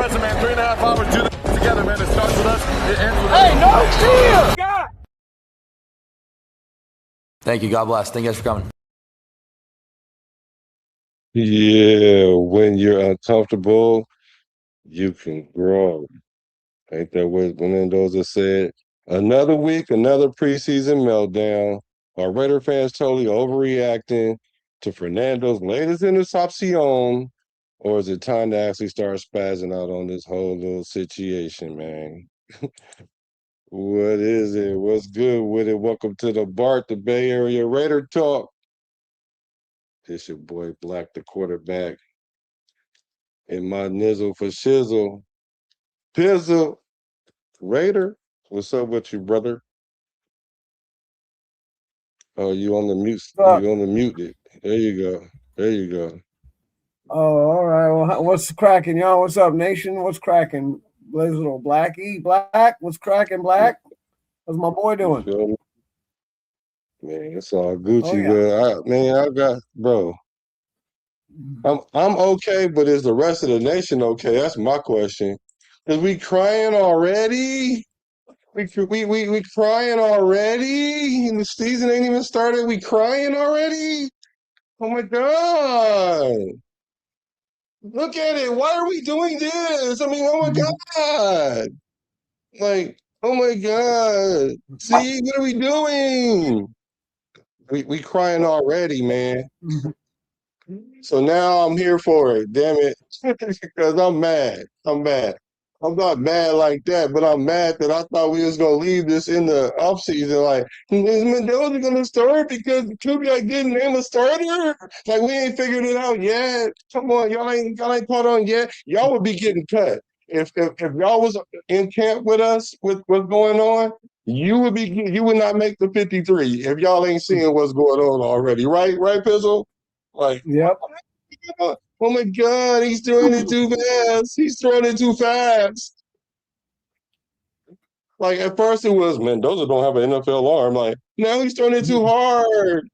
Listen, man, 3.5 hours, do this together, man. It starts with us, it ends with us. Hey, no cheer! God. Thank you. God bless. Thank you guys for coming. Yeah, when you're uncomfortable, you can grow. Ain't that what Mendoza said? Another week, another preseason meltdown. Are Raider fans totally overreacting to Fernando's latest interception? Or is it time to actually start spazzing out on this whole little situation, man? What is it? What's good with it? Welcome to the BART, the Bay Area Raider Talk. It's your boy Black, the quarterback, and my nizzle for shizzle. Pizzle. Raider, what's up with you, brother? Oh, you on the mute. You on the mute. There you go. There you go. Oh, all right. Well, what's cracking, y'all? What's up, nation? What's cracking? Blaze little Blackie, Black. What's cracking, Black? What's my boy doing? Man, it's all Gucci, Oh, yeah. good. I got, bro. I'm okay, but is the rest of the nation okay? That's my question. Is we crying already? We crying already? And the season ain't even started. We crying already? Oh my God. Look at it. Why are we doing this? I mean, oh my God. Like, oh my God. See, what are we doing? We crying already, man. So now I'm here for it, damn it. Because I'm mad. I'm mad. I'm not mad like that, but I'm mad that I thought we was gonna leave this in the offseason. Like, is Mendoza gonna start because Kubiak didn't name a starter? Like, we ain't figured it out yet. Come on, y'all ain't caught on yet. Y'all would be getting cut if y'all was in camp with us with what's going on. You would not make the 53 if y'all ain't seeing what's going on already, right? Right, Pizzle? Like, Yep. oh my God, he's throwing it too fast. He's throwing it too fast. Like at first it was Mendoza don't have an NFL arm. Like now he's throwing it too hard.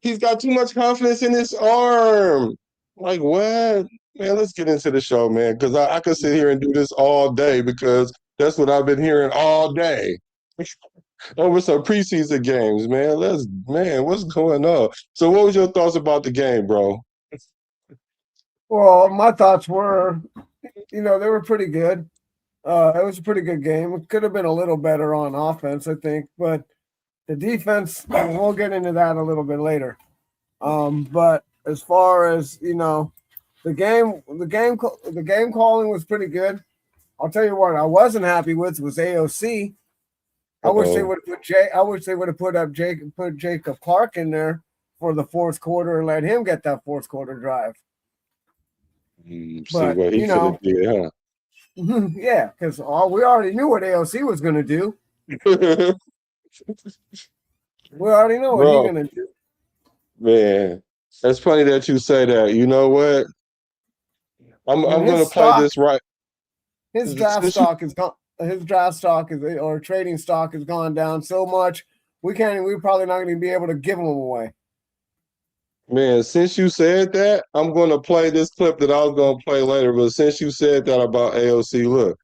He's got too much confidence in his arm. Like what? Man, let's get into the show, man. Because I could sit here and do this all day because that's what I've been hearing all day. Over some preseason games, man. What's going on? So, what was your thoughts about the game, bro? Well, my thoughts were, they were pretty good. It was a pretty good game. It could have been a little better on offense, I think, but the defense, we'll get into that a little bit later. But as far as the game calling was pretty good. I'll tell you what I wasn't happy with was AOC. I wish they would have put Jacob Clark in there for the fourth quarter and let him get that fourth quarter drive. See what he could have did, huh? Yeah, because we already knew what AOC was going to do. We already know what he's going to do. Man, that's funny that you say that. You know what? I'm going to play this right. His draft stock is gone. His draft stock or trading stock has gone down so much. We're probably not going to be able to give him away. Man, since you said that, I'm going to play this clip that I was going to play later. But since you said that about AOC, look,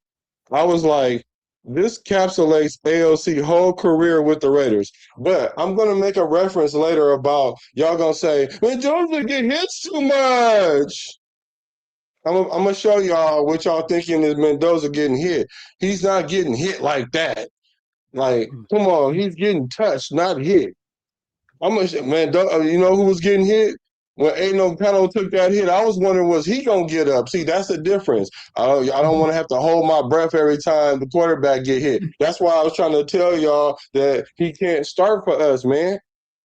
I was like, this encapsulates AOC whole career with the Raiders. But I'm going to make a reference later about y'all going to say, man, Jones get hit too much. I'm going to show y'all what y'all thinking is Mendoza getting hit. He's not getting hit like that. Like, come on, he's getting touched, not hit. Man, you know who was getting hit? When Aiden O'Connell took that hit, I was wondering, was he going to get up? See, that's the difference. I don't want to have to hold my breath every time the quarterback get hit. That's why I was trying to tell y'all that he can't start for us, man.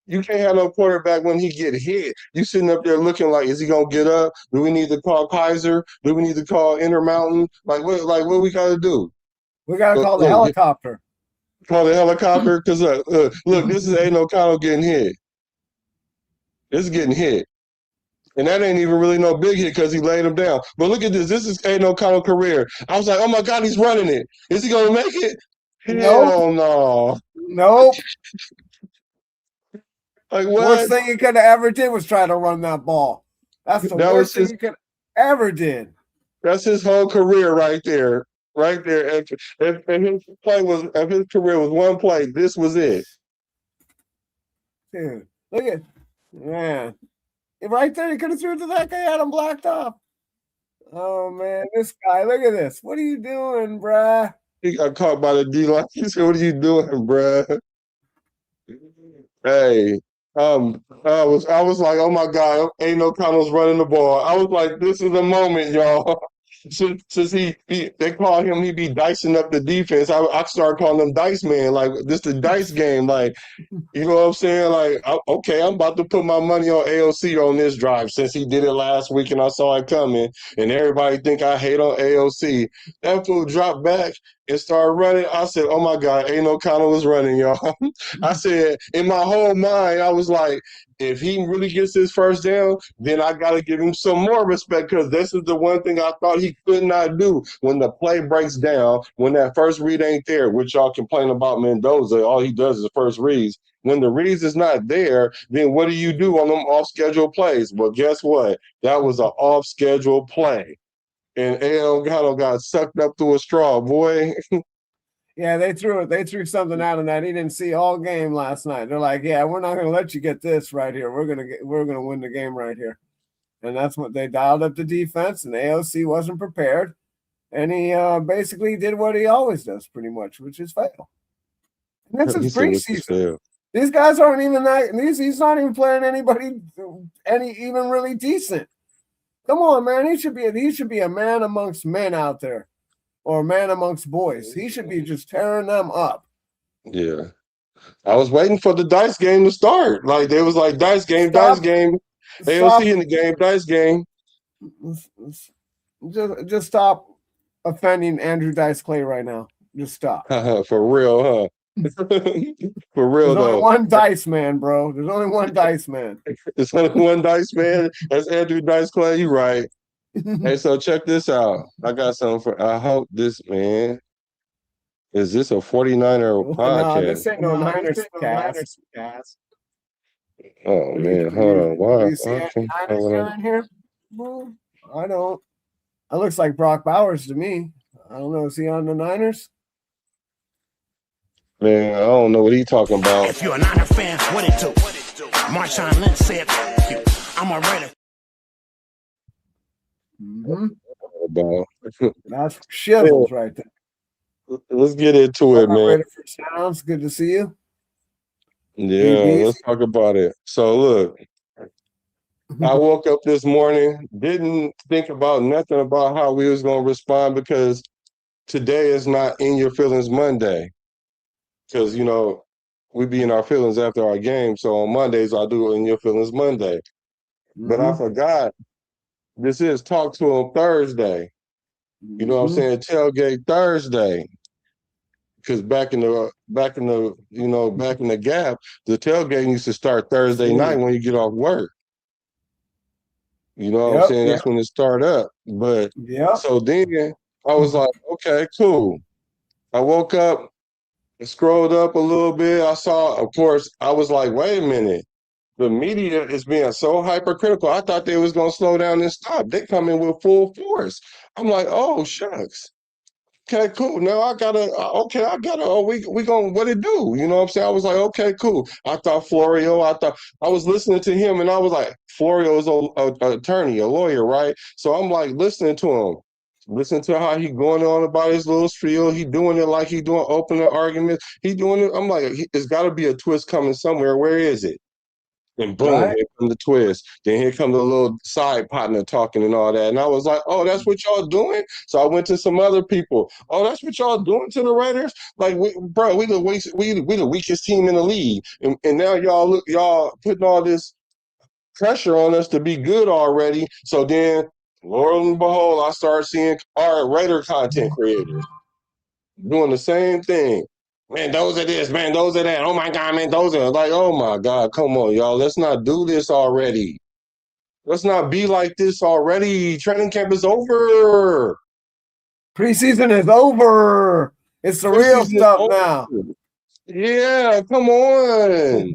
You can't have no quarterback when he get hit. You sitting up there looking like, is he going to get up? Do we need to call Kaiser? Do we need to call Intermountain? Like what we got to do? We got to call the helicopter. Call the helicopter? Because look, this is Aiden O'Connell getting hit. This is getting hit. And that ain't even really no big hit because he laid him down. But look at this. This is Aiden O'Connell's career. I was like, oh, my God, he's running it. Is he going to make it? Hell no. Nope. Like what? Worst thing he could have ever did was try to run that ball. That's the worst thing he could. ever did. That's his whole career right there. Right there. If his career was one play, this was it. Dude, look at man. Right there, he could have threw it to that guy, had him blocked off. Oh man, this guy, look at this. What are you doing, bruh? He got caught by the D line. He said, "What are you doing, bruh?" Hey, I was like, oh my God, ain't no Connell's running the ball. I was like, this is the moment, y'all. Since they call him, he be dicing up the defense. I started calling him Dice Man, like this the dice game, like you know what I'm saying? Like, okay, I'm about to put my money on AOC on this drive since he did it last week and I saw it coming. And everybody think I hate on AOC. That fool dropped back and started running. I said, oh my God, ain't no Connell was running, y'all. I said, in my whole mind, I was like, if he really gets his first down, then I got to give him some more respect because this is the one thing I thought he could not do when the play breaks down, when that first read ain't there, which y'all complain about Mendoza. All he does is the first reads. When the reads is not there, then what do you do on them off-schedule plays? Well, guess what? That was an off-schedule play. And A.L. got sucked up through a straw, boy. Yeah, they threw something out on that he didn't see all game last night. They're like, yeah, we're not gonna let you get this right here. We're gonna win the game right here. And that's what they dialed up the defense, and AOC wasn't prepared. And he basically did what he always does pretty much, which is fail. And this is preseason. These guys aren't even that. He's not even playing anybody even really decent. Come on, man. He should be a man amongst men out there, or a man amongst boys. He should be just tearing them up. Yeah, I was waiting for the dice game to start. Like they was like dice game. AOC in the game, dice game. Just stop offending Andrew Dice Clay right now. Just stop. For real, huh? For real, There's though. only one Dice Man, bro. There's only one Dice Man. There's only one Dice Man. That's Andrew Dice Clay. You right. Hey, so check this out. I got something for. I hope this man. Is this a 49er podcast? No, this ain't no Niners cast. Oh man, hold on. Why? Do you see any Niners in here? Well, I don't. That looks like Brock Bowers to me. I don't know. Is he on the Niners? Man, I don't know what he talking about. If you're a Niner fan, what it do? Marshawn Lynch said, you. I'm already. That's shivels right there. Let's get into it, man. Sounds good to see you. Yeah, let's talk about it. So look, I woke up this morning, didn't think about nothing about how we was gonna respond because today is not In Your Feelings Monday. Because you know, we be in our feelings after our game. So on Mondays I do In Your Feelings Monday. But I forgot this is Talk to Him Thursday. You know what I'm saying? Tailgate Thursday. Because back in the gap, the tailgate used to start Thursday night when you get off work. You know what I'm saying? That's when it start up. But so then I was like, okay, cool. I woke up, scrolled up a little bit. I saw, of course, I was like, wait a minute. The media is being so hypercritical. I thought they was gonna slow down and stop. They come in with full force. I'm like, oh shucks. Okay, cool. Now I gotta. Oh, we gonna what it do? You know what I'm saying? I was like, okay, cool. I thought Florio. I was listening to him, and I was like, Florio is a attorney, a lawyer, right? So I'm like listening to him, listening to how he going on about his little spiel. He doing it like he doing opening arguments. He doing it. I'm like, it's got to be a twist coming somewhere. Where is it? And boom, here comes the twist. Then here comes the little side partner talking and all that. And I was like, oh, that's what y'all doing? So I went to some other people. Oh, that's what y'all doing to the Raiders? Like, we the weakest team in the league. And now y'all putting all this pressure on us to be good already. So then, Lord and behold, I started seeing our Raider content creators doing the same thing. Man, those are this, man, those are that. Oh my God, man, those are like, oh my God, come on, y'all. Let's not do this already. Let's not be like this already. Training camp is over. Preseason is over. It's the real stuff now. Yeah, come on.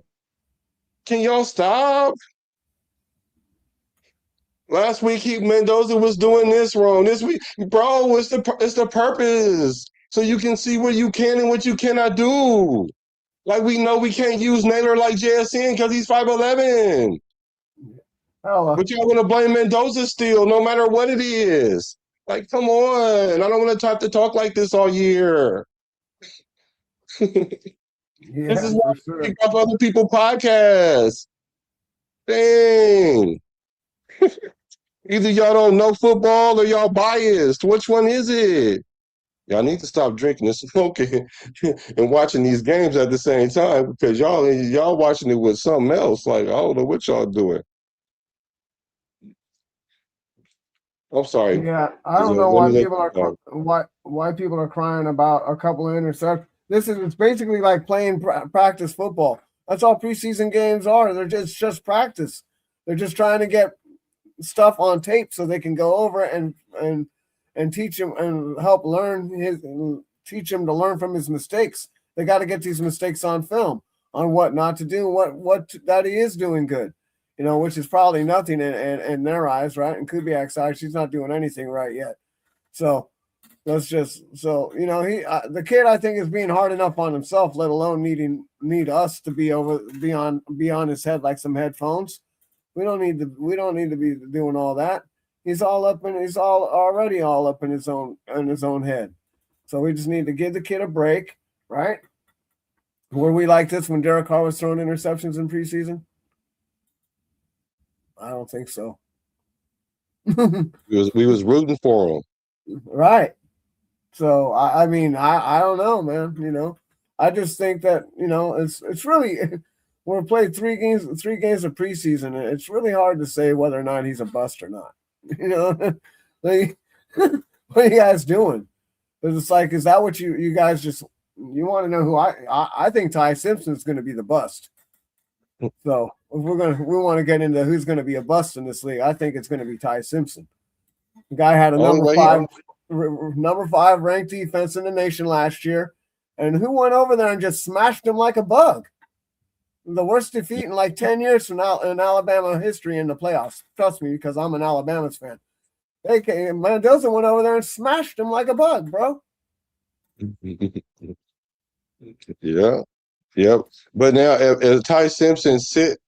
Can y'all stop? Last week, Mendoza was doing this wrong. This week, bro, it's the purpose. So you can see what you can and what you cannot do. Like we know we can't use Naylor like JSN because he's 5'11". Hell, But y'all want to blame Mendoza still, no matter what it is. Like, come on. I don't want to have to talk like this all year. This yeah, is why for we sure. pick up other people's podcasts. Dang. Either y'all don't know football or y'all biased. Which one is it? Y'all need to stop drinking and smoking and watching these games at the same time because y'all watching it with something else. Like, I don't know what y'all doing. I'm sorry. Yeah, I don't know Let why me let people you are go. why people are crying about a couple of interceptions. It's basically like playing practice football. That's all preseason games are. They're just practice. They're just trying to get stuff on tape so they can go over it and teach him and help teach him to learn from his mistakes. They got to get these mistakes on film on what not to do, what that he is doing good, which is probably nothing in their eyes, right? In Kubiak's eyes, she's not doing anything right yet. So that's just so the kid I think is being hard enough on himself, let alone need us to be on his head like some headphones. We don't need to be doing all that. He's already all up in his own head. So we just need to give the kid a break, right? Were we like this when Derek Carr was throwing interceptions in preseason? I don't think so. We was rooting for him. Right. So I mean I don't know, man. I just think that it's really we're played three games of preseason. It's really hard to say whether or not he's a bust or not. Like, what are you guys doing? Because it's like, is that what you guys just you want to know who I think Ty Simpson's going to be the bust. So if we want to get into who's going to be a bust in this league, I think it's going to be Ty Simpson. The guy had a Only way number five ranked defense in the nation last year, and who went over there and just smashed him like a bug? The worst defeat in like 10 years in Alabama history in the playoffs. Trust me, because I'm an Alabama's fan. Mendoza went over there and smashed him like a bug, bro. Yeah. Yep. But now if Ty Simpson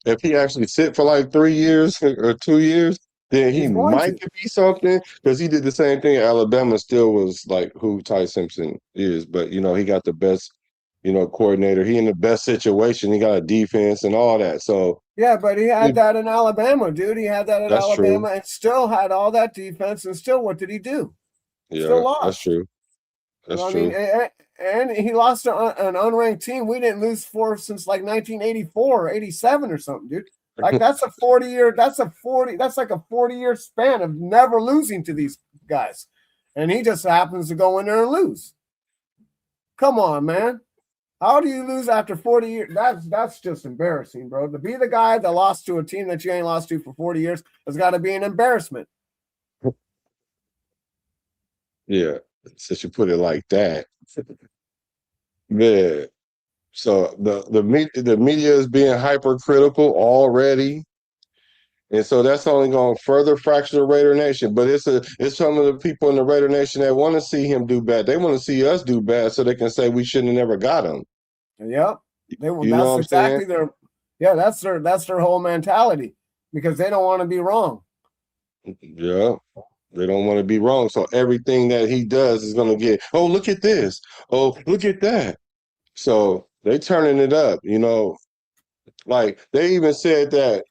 if he actually sit for like 3 years or 2 years, then he He's going might to. be something because he did the same thing. Alabama still was like who Ty Simpson is, but he got the best, coordinator. He in the best situation. He got a defense and all that. So Yeah, but he had it- that in Alabama, dude. He had that at that's true. Alabama and still had all that defense. And still, what did he do? Still Yeah, that's lost. true. That's I mean, true. and he lost to an unranked team we didn't lose for since like 1984 or 87 or something, dude. Like that's a 40-year, that's like a 40-year span of never losing to these guys. And he just happens to go in there and lose. Come on, man. How do you lose after 40 years? That's just embarrassing, bro. To be the guy that lost to a team that you ain't lost to for 40 years has got to be an embarrassment. Yeah, since you put it like that. Yeah. So the media is being hypercritical already. And so that's only going to further fracture the Raider Nation. But it's some of the people in the Raider Nation that want to see him do bad. They want to see us do bad so they can say we shouldn't have never got him. Yep. You know That's what I'm saying? exactly that's their whole mentality because they don't want to be wrong. Yeah. They don't want to be wrong. So everything that he does is going to get, oh, look at this. Oh, look at that. So they turning it up, Like they even said that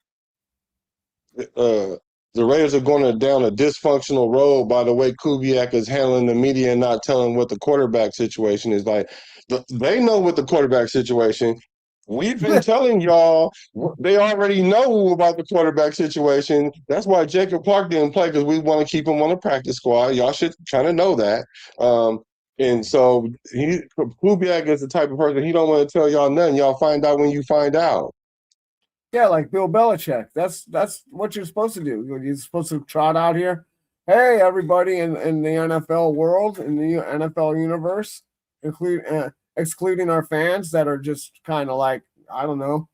uh, the Raiders are going down a dysfunctional road by the way Kubiak is handling the media and not telling what the quarterback situation is like. They know what the quarterback situation. We've been telling y'all they already know about the quarterback situation. That's why Jacob Clark didn't play because we want to keep him on the practice squad. Y'all should kind of know that. And so Kubiak is the type of person he don't want to tell y'all nothing. Y'all find out when you find out. Yeah, like Bill Belichick. That's what you're supposed to do. You're supposed to trot out here. Hey, everybody in the NFL world, in the NFL universe, excluding our fans that are just kind of like, I don't know,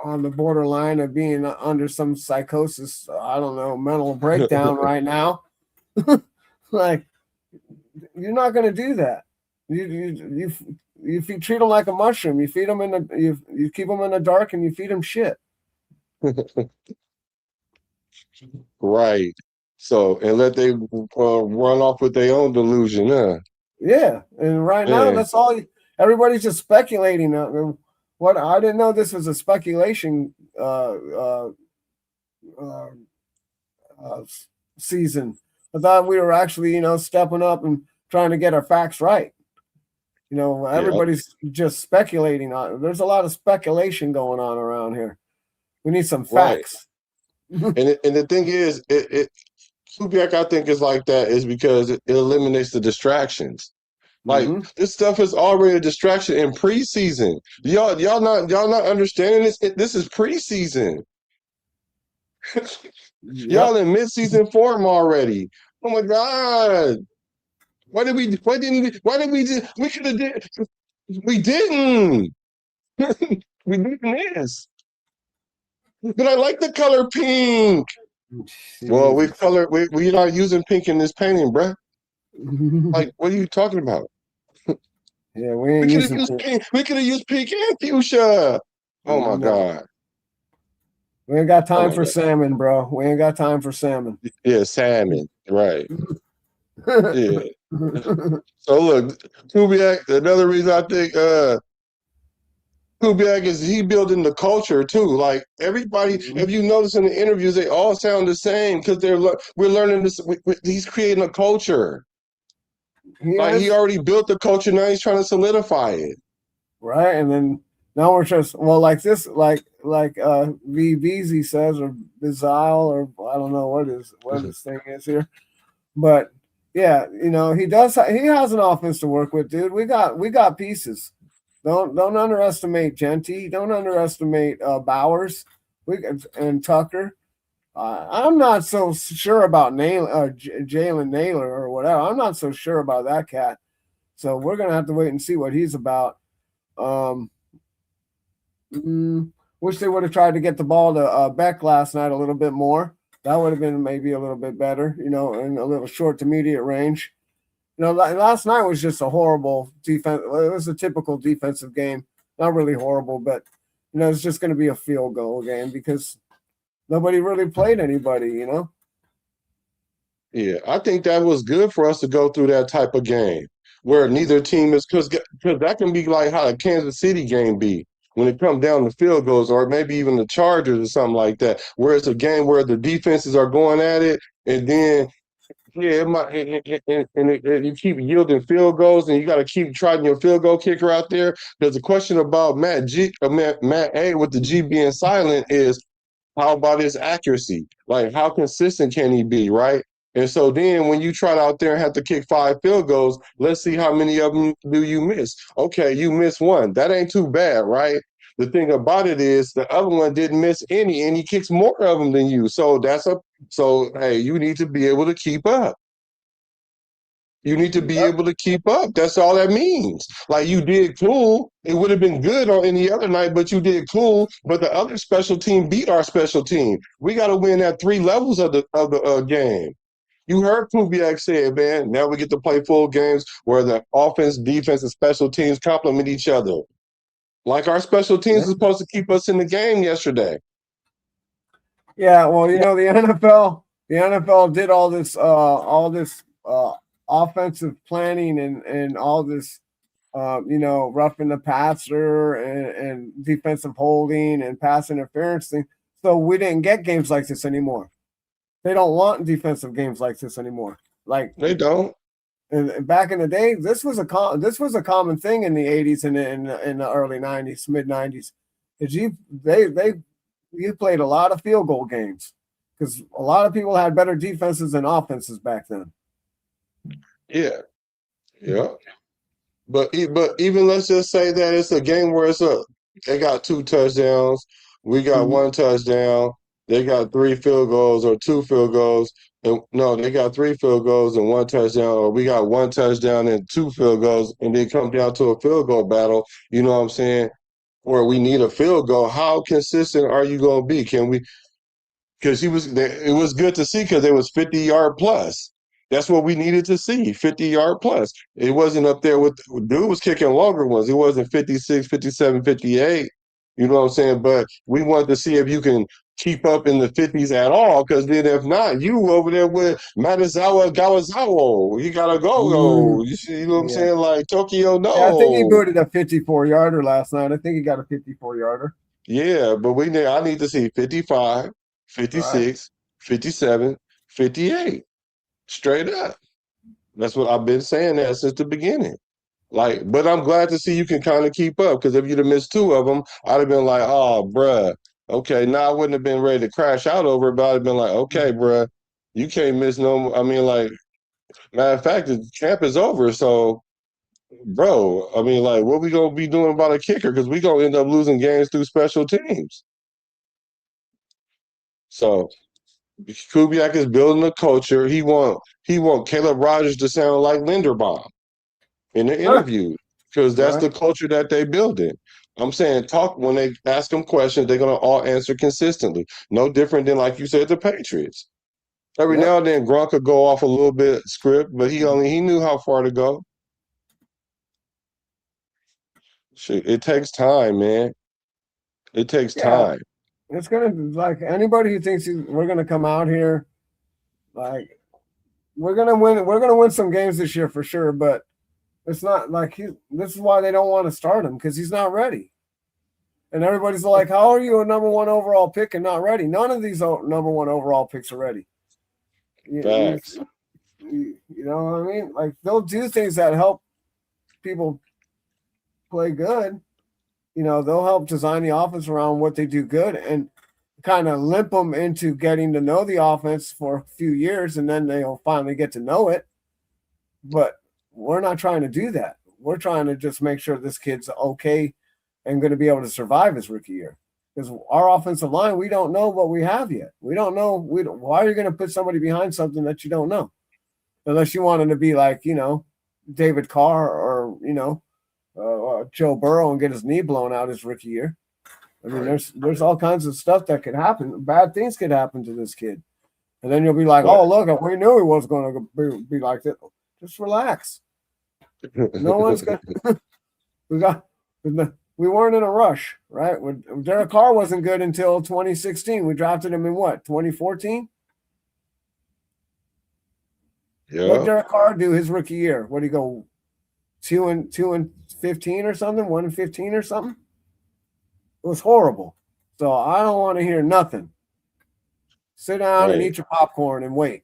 on the borderline of being under some psychosis. I don't know, mental breakdown right now. Like, you're not going to do that. You treat them like a mushroom. You feed them you keep them in the dark and you feed them shit. Right. So, and let they run off with their own delusion, huh? Yeah, and right now that's all. Everybody's just speculating. What I didn't know this was a speculation season. I thought we were actually, stepping up and trying to get our facts right. Everybody's just speculating on. There's a lot of speculation going on around here. We need some facts. Right. and the thing is, Kubiak, I think, is like that is because it eliminates the distractions. Like this stuff is already a distraction in preseason. Y'all not understanding this. This is preseason. Y'all in midseason form already. Oh my God. Why didn't we we could have did we didn't. We didn't this. But I like the color pink. Well, we're not using pink in this painting, bruh. Like, what are you talking about? Yeah, we could have used pink. We could have used pink and fuchsia. Oh my God. We ain't got time for salmon, bro. We ain't got time for salmon. Yeah, salmon. Right. Yeah. So look, Kubiak, another reason I think Kubiak is he building the culture too. Like everybody, if you notice in the interviews, they all sound the same because we're learning this. He's creating a culture. He already built the culture. Now he's trying to solidify it. Right, and then now we're just like this, like VBZ says, or Bizile, or I don't know what this thing is here, but yeah, he has an offense to work with, dude. We got pieces. Don't underestimate Genty. Don't underestimate Bowers. And Tucker. I'm not so sure about Jalen Naylor or whatever. I'm not so sure about that cat. So we're gonna have to wait and see what he's about. Wish they would have tried to get the ball to Beck last night a little bit more. That would have been maybe a little bit better, in a little short to mediate range. Last night was just a horrible defense. It was a typical defensive game. Not really horrible, but it's just going to be a field goal game because nobody really played anybody. Yeah, I think that was good for us to go through that type of game where neither team is because that can be like how the Kansas City game be when it comes down to field goals, or maybe even the Chargers or something like that, where it's a game where the defenses are going at it, and then you keep yielding field goals, and you got to keep trying your field goal kicker out there. There's a question about Matt A with the G being silent is how about his accuracy? Like, how consistent can he be, right? And so then when you try out there and have to kick 5 field goals, let's see how many of them do you miss. Okay, you miss one. That ain't too bad, right? The thing about it is the other one didn't miss any, and he kicks more of them than you. So hey, you need to be able to keep up. You need to be able to keep up. That's all that means. Like, you did cool. It would have been good on any other night, but you did cool. But the other special team beat our special team. We got to win at 3 levels of the game. You heard Kubiak say it, man. Now we get to play full games where the offense, defense, and special teams complement each other. Like our special teams is supposed to keep us in the game yesterday. Yeah, well, the NFL did all this offensive planning and all this, roughing the passer and defensive holding and pass interference thing. So we didn't get games like this anymore. They don't want defensive games like this anymore. Like, they don't. And back in the day, this was a common thing in the 80s and in the early 90s, mid 90s. You played a lot of field goal games because a lot of people had better defenses and offenses back then. Yeah. But even let's just say that it's a game where they got 2 touchdowns, we got 1 touchdown, they got 3 field goals or 2 field goals, and no, they got 3 field goals and 1 touchdown, or we got 1 touchdown and 2 field goals, and they come down to a field goal battle. You know what I'm saying? or we need a field goal, how consistent are you going to be? Can we? Because it was good to see because it was 50-yard plus. That's what we needed to see, 50-yard plus. It wasn't up there with dude was kicking longer ones. It wasn't 56, 57, 58. You know what I'm saying? But we wanted to see if you can keep up in the 50s at all, because then if not, you over there with Matazawa Gawazawa. You gotta go. You see, you know what I'm Yeah. saying? Like Tokyo, Yeah, I think he no. booted a 54-yarder last night. I think he got a 54-yarder. Yeah, but I need to see 55, Right. 56, 57, 58. Straight up. That's what I've been saying that since the beginning. Like, but I'm glad to see you can kind of keep up, because if you'd have missed two of them, I'd have been like, oh, bruh. Okay, now I wouldn't have been ready to crash out over it, but I'd have been like, okay, bruh, you can't miss no. I mean, like, matter of fact, the camp is over. So, bro, I mean, like, what we going to be doing about a kicker? Because we going to end up losing games through special teams. So, Kubiak is building a culture. He want Caleb Rogers to sound like Linderbaum in the Huh. interview, because that's Right. the culture that they building. I'm saying talk when they ask them questions, they're gonna all answer consistently. No different than, like you said, the Patriots. Every Yep. now and then Gronk could go off a little bit script, but he knew how far to go. Shit, it takes time, man. It takes Yeah. time. It's gonna like anybody who thinks we're gonna come out here, like we're gonna win. We're gonna win some games this year for sure, but it's not like this is why they don't want to start him, because he's not ready. And everybody's like, "How are you a number one overall pick and not ready?" None of these number one overall picks are ready. You, Facts. you know what I mean? Like they'll do things that help people play good. You know, they'll help design the offense around what they do good and kind of limp them into getting to know the offense for a few years, and then they'll finally get to know it. But we're not trying to do that. We're trying to just make sure this kid's okay and going to be able to survive his rookie year. Because our offensive line, we don't know what we have yet. We don't know. Why are you going to put somebody behind something that you don't know? Unless you want him to be like, David Carr or, Joe Burrow and get his knee blown out his rookie year. I mean, there's all kinds of stuff that could happen. Bad things could happen to this kid. And then you'll be like, oh, look, we knew he was going to be like that. Just relax. No one's going to. We weren't in a rush, right? Derek Carr wasn't good until 2016. We drafted him in what, 2014? Yeah. What did Derek Carr do his rookie year? What did he go 2-15 or something? 1-15 or something? It was horrible. So I don't want to hear nothing. Sit down and eat your popcorn and wait.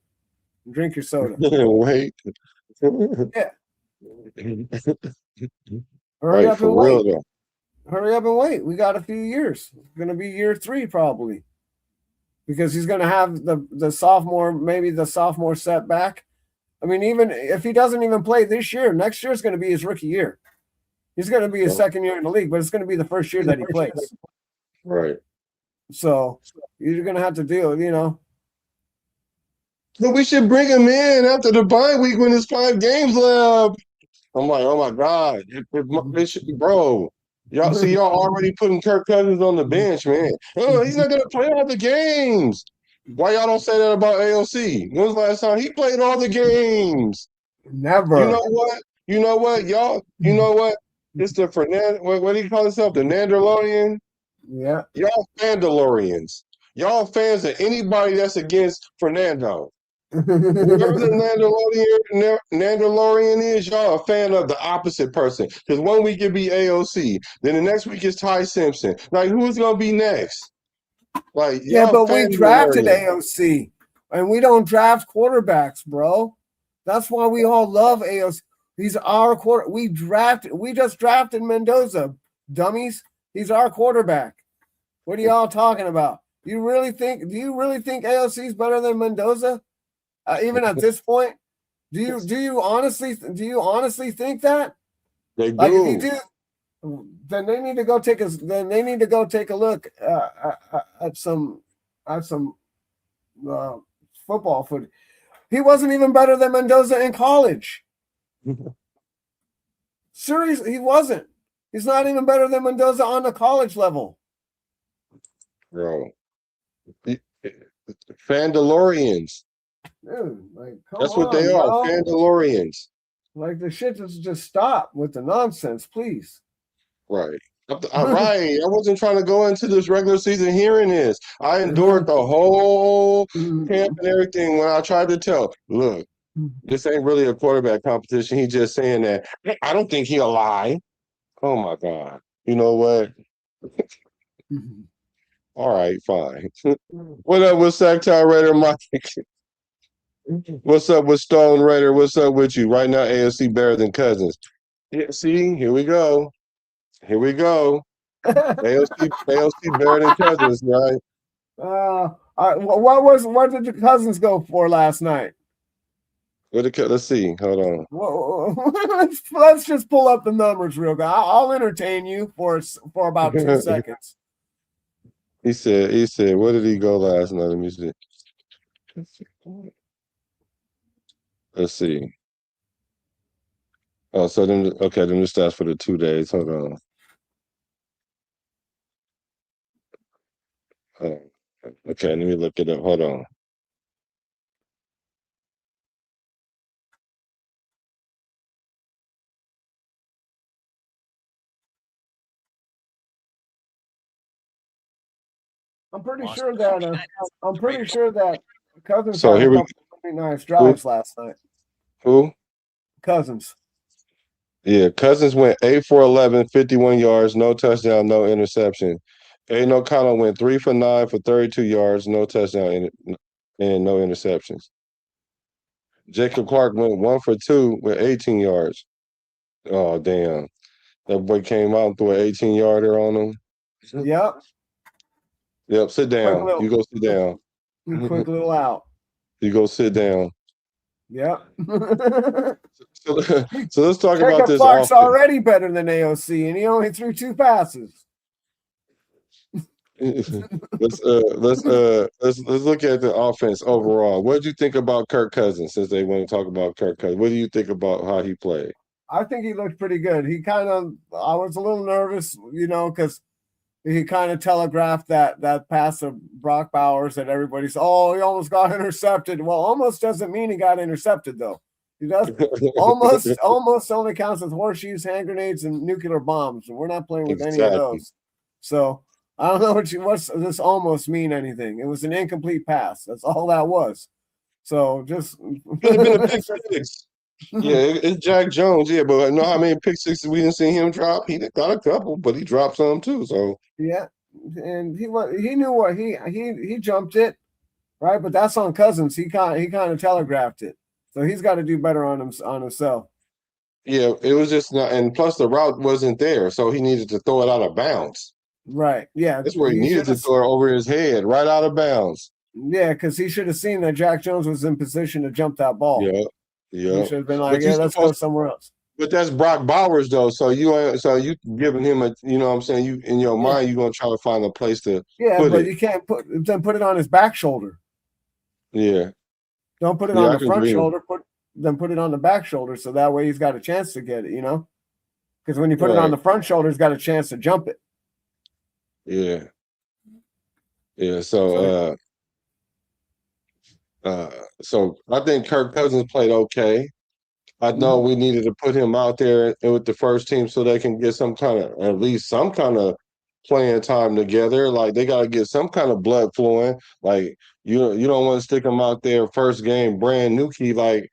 And drink your soda. Wait. Yeah. Hurry Like, up for and real wait. though. Hurry up and wait. We got a few years. It's going to be year 3 probably. Because he's going to have the sophomore, maybe the sophomore setback. I mean, even if he doesn't even play this year, next year is going to be his rookie year. He's going to be his second year in the league, but it's going to be the first year that he plays. Right. So you're going to have to deal, But we should bring him in after the bye week when there's 5 games left. I'm like, oh my God. It should be, bro. Y'all see, y'all already putting Kirk Cousins on the bench, man. Oh, he's not gonna play all the games. Why y'all don't say that about AOC? When was the last time he played all the games? Never. You know what? You know what, y'all? You know what? It's the Fernando. What do you call himself? The Nandalorian? Yeah. Y'all Fandalorians. Y'all fans of anybody that's against Fernando. Whoever the Nandalorian is, y'all a fan of the opposite person. Because one week it be AOC, then the next week it's Ty Simpson. Like, who's gonna be next? Like, Yeah, y'all but we drafted Fandalorian. AOC, and we don't draft quarterbacks, bro. That's why we all love AOC. He's our quarter. We just drafted Mendoza, dummies. He's our quarterback. What are y'all talking about? Do you really think AOC is better than Mendoza? Even at this point, do you honestly think that? They Like, if you do. do, then they need to go take a look at some football footage. He wasn't even better than Mendoza in college. Seriously, he wasn't. He's not even better than Mendoza on the college level. Bro. Fandalorians. Dude, like, come That's what they on, are. bro. Fandalorians. Like, the shit just stop with the nonsense, please. Right. Right. I wasn't trying to go into this regular season hearing this. I endured the whole camp and everything when I tried to tell, look, this ain't really a quarterback competition. He's just saying that. I don't think he'll lie. Oh my God. You know what? All right, fine. What up with Sacktown Raider Mike? What's up with Stone Raider? What's up with you? Right now, AFC better than Cousins. Yeah, see, here we go. Here we go. AFC better than Cousins, right? What did the Cousins go for last night? Let's see. Hold on. Let's just pull up the numbers real quick. I'll entertain you for about 2 seconds. He said, what did he go last night? Let me see. Let's see. Oh, so then, okay, then the stats for the 2 days. Hold on. Okay, let me look it up. Hold on. I'm pretty sure that Cousins So had a here we couple of pretty nice drives last night. who? Cousins. Yeah, Cousins went 8 for 11, 51 yards, no touchdown, no interception. Aiden O'Connell went 3 for 9 for 32 yards, no touchdown and no interceptions. Jacob Clark went 1 for 2 with 18 yards. Oh, damn. That boy came out and threw an 18-yarder on him. Yep. Yep, sit down. You go sit down. Quick little out. You go sit down. Yep. So let's talk about Jacob this Clark's offense. already better than AOC, and he only threw 2 passes. Let's look at the offense overall. What did you think about Kirk Cousins? Since they want to talk about Kirk Cousins, what do you think about how he played? I think he looked pretty good. I was a little nervous, because he kind of telegraphed that pass to Brock Bowers that everybody's, he almost got intercepted. Well, almost doesn't mean he got intercepted, though. He does almost only counts as horseshoes, hand grenades, and nuclear bombs. And we're not playing with any of those. So I don't know what's this almost mean anything. It was an incomplete pass. That's all that was. So just Could have been a pick six. Yeah, it's Jack Jones. Yeah, but I know how many pick sixes we didn't see him drop. He got a couple, but he dropped some too. So yeah, and he knew what he jumped it, right? But that's on Cousins. He kind of telegraphed it, so he's got to do better on himself. Yeah, it was just not, and plus the route wasn't there, so he needed to throw it out of bounds. Right. Yeah, that's where he needed to throw it over his head, right out of bounds. Yeah, because he should have seen that Jack Jones was in position to jump that ball. Yeah. He should have been like, let's go somewhere else. But that's Brock Bowers though, so you giving him a, you know what I'm saying, you in your mind you're gonna try to find a place to put it. You can't put it on his back shoulder. Yeah. Don't put it on the front shoulder, put it on the back shoulder, so that way he's got a chance to get it, because when you put it on the front shoulder, he's got a chance to jump it. Yeah. So I think Kirk Cousins played okay. I know we needed to put him out there with the first team so they can get at least some kind of playing time together. Like they got to get some kind of blood flowing. Like you don't want to stick him out there first game brand new key. Like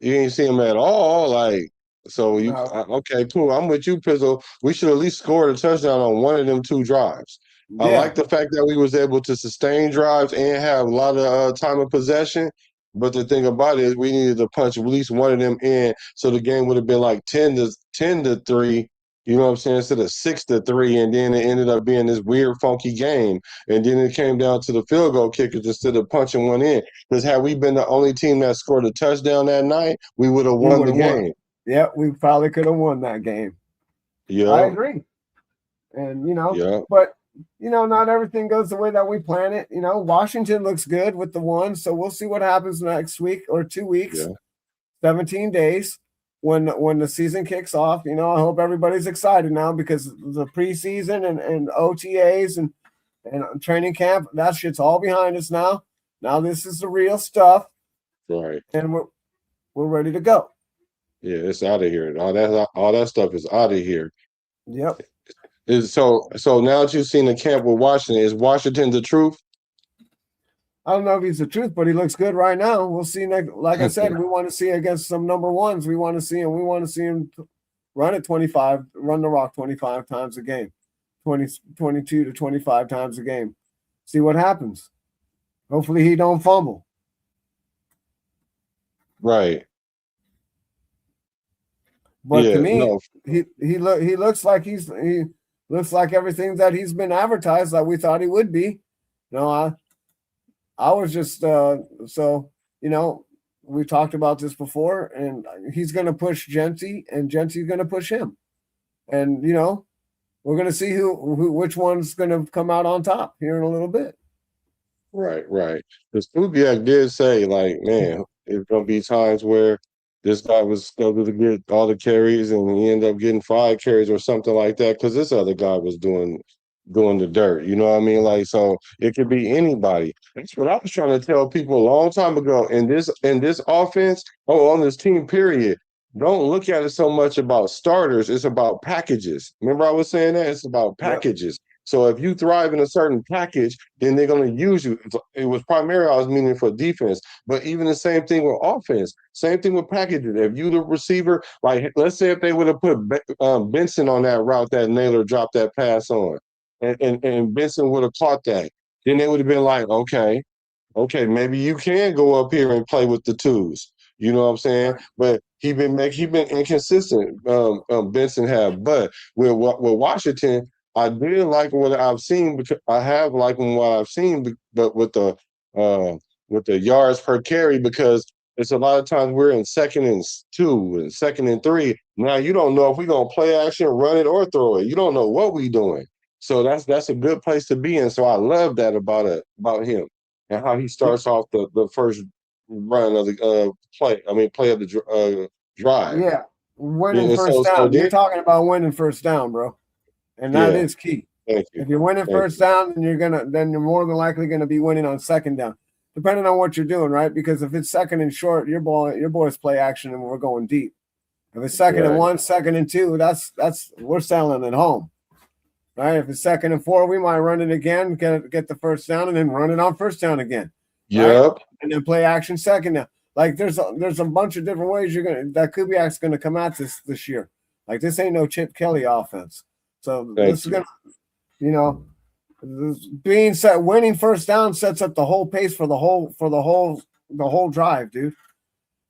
you ain't see him at all. Like so okay, cool. I'm with you, Pizzle. We should at least score a touchdown on one of them 2 drives. Yeah. I like the fact that we was able to sustain drives and have a lot of time of possession. But the thing about it is we needed to punch at least one of them in, so the game would have been like 10-3, you know what I'm saying, instead of 6-3, and then it ended up being this weird, funky game. And then it came down to the field goal kickers instead of punching one in. Because had we been the only team that scored a touchdown that night, we would have won the game. Yeah, we probably could have won that game. Yeah, I agree. And but not everything goes the way that we plan it. Washington looks good with the 1, so we'll see what happens next week or 2 weeks. 17 days. when the season kicks off. You know, I hope everybody's excited now because the preseason and OTAs and training camp, that shit's all behind us now. Now this is the real stuff, Right. and we're ready to go. Yeah, it's out of here. All that stuff is out of here. Yep. So now that you've seen the camp with Washington, is Washington the truth? I don't know if he's the truth, but he looks good right now. We'll see. Like I said, we want to see against some number ones. We want to see him. We want to see him run the rock 25 times a game, 22 to 25 times a game. See what happens. Hopefully he don't fumble. Right. But Yeah, to me, no. he looks like he looks like everything that he's been advertised that we thought he would be. No, I was just so you know, we talked about this before, and he's going to push Genty, and Genty's going to push him, and you know, we're going to see which one's going to come out on top here in a little bit. Right. Because Kubiak did say, like, man, it's gonna be times where this guy was scheduled to get all the carries and he ended up getting 5 carries or something like that because this other guy was doing the dirt. You know what I mean? Like, so it could be anybody. That's what I was trying to tell people a long time ago. In this offense, on this team, period. Don't look at it so much about starters. It's about packages. Remember I was saying that? It's about packages. So if you thrive in a certain package, then they're going to use you. It was primarily I was meaning for defense, but even the same thing with offense, same thing with packages. If you the receiver, like let's say if they would have put Benson on that route that Naylor dropped that pass on, and Benson would have caught that, then they would have been like, okay, maybe you can go up here and play with the twos. You know what I'm saying? But he been inconsistent. Benson have, but with Washington. I did like what I've seen because I have liked what I've seen, but with the yards per carry, because it's a lot of times we're in 2nd and 2 and 2nd and 3. Now you don't know if we're gonna play action, run it, or throw it. You don't know what we're doing. So that's a good place to be in. So I love that about him and how he starts off the first run of the play. I mean, play of the drive. Yeah, winning And first down. You're talking about winning first down, bro. And that is key. Thank you. If you're winning first down, then you're more than likely going to be winning on 2nd down, depending on what you're doing, right? Because if it's 2nd and short, your boys play action and we're going deep. If it's 2nd and 1, 2nd and 2, that's we're selling at home, right? If it's 2nd and 4, we might run it again, get the first down, and then run it on first down again. Yep. Right? And then play action 2nd down. Like there's a bunch of different ways that Kubiak's going to come at this year. Like this ain't no Chip Kelly offense. So this is gonna, being set, winning first down sets up the whole pace for the whole drive, dude.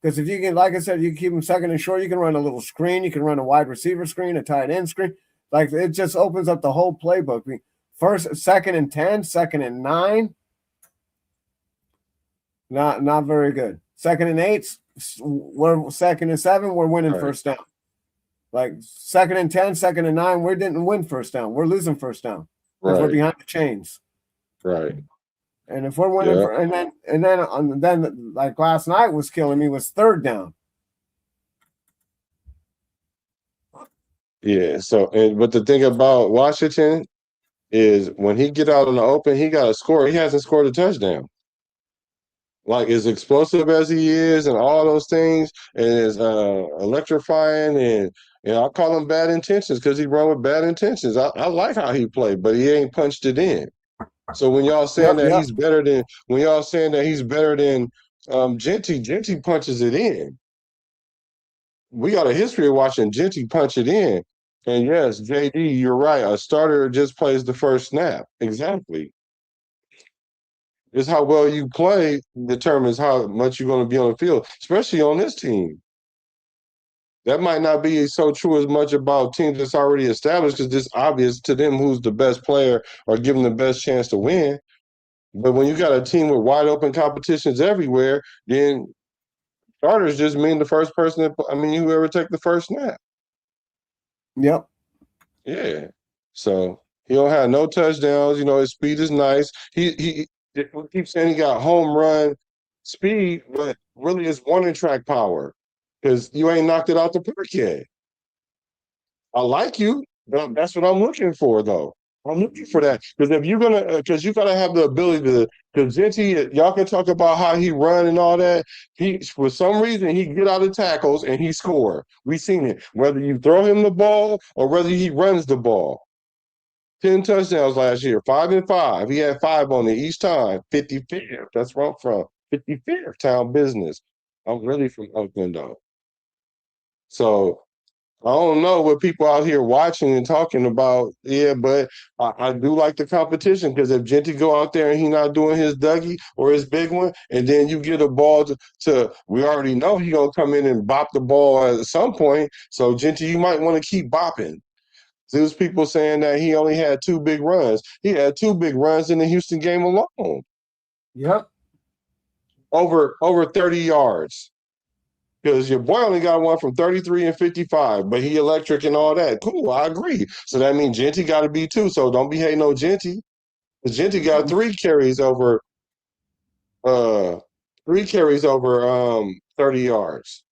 Because if you can, like I said, you can keep them 2nd and short, you can run a little screen, you can run a wide receiver screen, a tight end screen. Like it just opens up the whole playbook. First, 2nd and 10, 2nd and 9, not very good. 2nd and 8, we're 2nd and 7, we're winning first down. Like 2nd and 10, 2nd and 9, we didn't win first down. We're losing first down because we're behind the chains. Right. And if we're winning, and then like last night was killing me was 3rd down. Yeah. So, but the thing about Washington is when he get out in the open, he got to score. He hasn't scored a touchdown. Like as explosive as he is, and all those things, and as electrifying, and I call him bad intentions because he run with bad intentions. I like how he played, but he ain't punched it in. So when y'all saying he's better than Genty punches it in. We got a history of watching Genty punch it in. And yes, JD, you're right. A starter just plays the first snap. Exactly. It's how well you play determines how much you're going to be on the field, especially on this team. That might not be so true as much about teams that's already established because it's obvious to them who's the best player or give them the best chance to win. But when you got a team with wide open competitions everywhere, then starters just mean the first person whoever take the first snap. Yep. Yeah. So he don't have no touchdowns. His speed is nice. He keeps saying he got home run speed, but really it's 1 in track power. because you ain't knocked it out the park yet. I like you, but that's what I'm looking for, though. I'm looking for that because if you're gonna, because you gotta have the ability to. Because Genty, y'all can talk about how he run and all that. He, for some reason, he get out of tackles and he score. We seen it. Whether you throw him the ball or whether he runs the ball. 10 touchdowns last year, 5-5. He had 5 on it each time. 55th. That's where I'm from. 55th town business. I'm really from Oakland, though. So I don't know what people out here watching and talking about. Yeah, but I do like the competition because if Genty go out there and he not doing his Dougie or his big one, and then you get a ball to we already know he gonna come in and bop the ball at some point. So Genty, you might want to keep bopping. There's people saying that he only had 2 big runs. He had 2 big runs in the Houston game alone. Yep. Over 30 yards. Because your boy only got one from 33 and 55, but he electric and all that. Cool, I agree. So that means Genty got to be 2. So don't be hating no Genty. Because Genty got 3 carries over 30 yards.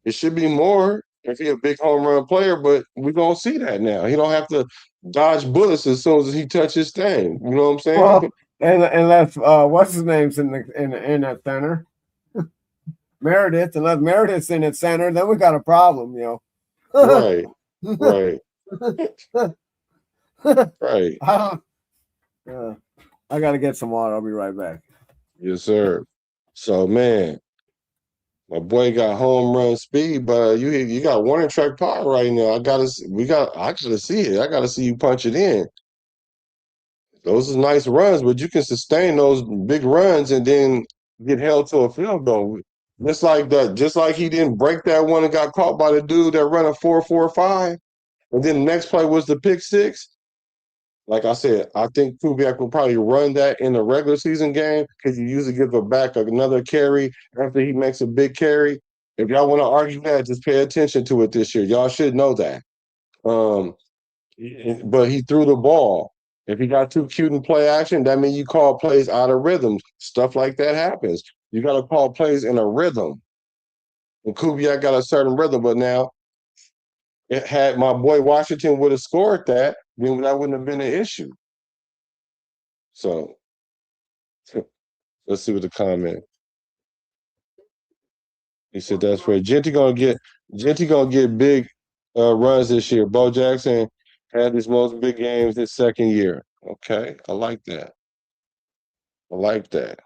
It should be more if he a big home run player, but we're gonna see that now. He don't have to dodge bullets as soon as he touches thing. You know what I'm saying? Well, unless what's his name's in that center, Meredith. Unless Meredith's in at center, then we got a problem, you know. Right. Right. I got to get some water. I'll be right back. Yes, sir. So man, my boy got home run speed, but you got warning track power right now. I gotta see it. I gotta see you punch it in. Those are nice runs, but you can sustain those big runs and then get held to a field goal. Just like that, just like he didn't break that one and got caught by the dude that ran a 4.45, and then the next play was the pick six. Like I said, I think Kubiak will probably run that in the regular season game because you usually give a back another carry after he makes a big carry. If y'all want to argue that, just pay attention to it this year. Y'all should know that. Um, but he threw the ball. If he got too cute in play action, that means you call plays out of rhythm. Stuff like that happens. You got to call plays in a rhythm. And Kubiak got a certain rhythm, but now it had my boy Washington would have scored that, then that wouldn't have been an issue. So let's see what the comment. He said that's where Genty gonna get big runs this year. Bo Jackson had his most big games his second year. Okay, I like that. I like that.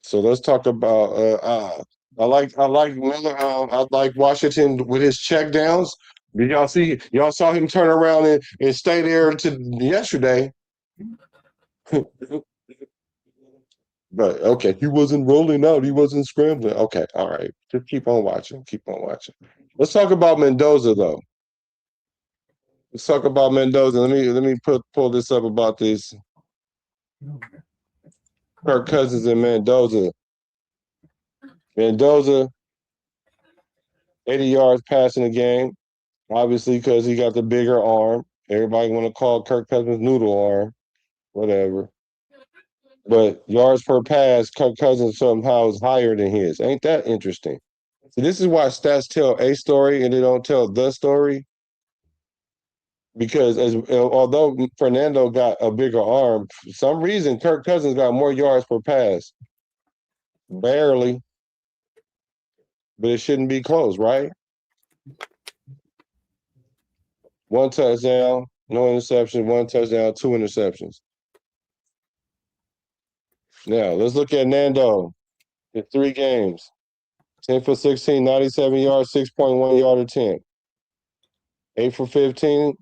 So let's talk about I like Miller. I like Washington with his check downs. Did y'all saw him turn around and stay there to yesterday. But okay, he wasn't rolling out, he wasn't scrambling. Okay, all right. Just keep on watching. Keep on watching. Let's talk about Mendoza though. Let's talk about Mendoza. Let me pull this up about this Kirk Cousins and Mendoza. Mendoza, 80 yards passing the game, obviously because he got the bigger arm. Everybody want to call Kirk Cousins noodle arm, whatever. But yards per pass, Kirk Cousins somehow is higher than his. Ain't that interesting? So this is why stats tell a story and they don't tell the story. Because although Fernando got a bigger arm, for some reason Kirk Cousins got more yards per pass. Barely. But it shouldn't be close, right? 1 touchdown, no interception, 1 touchdown, 2 interceptions. Now, let's look at Nando in 3 games. 10 for 16, 97 yards, 6.1 yard attempt. 8 for 15.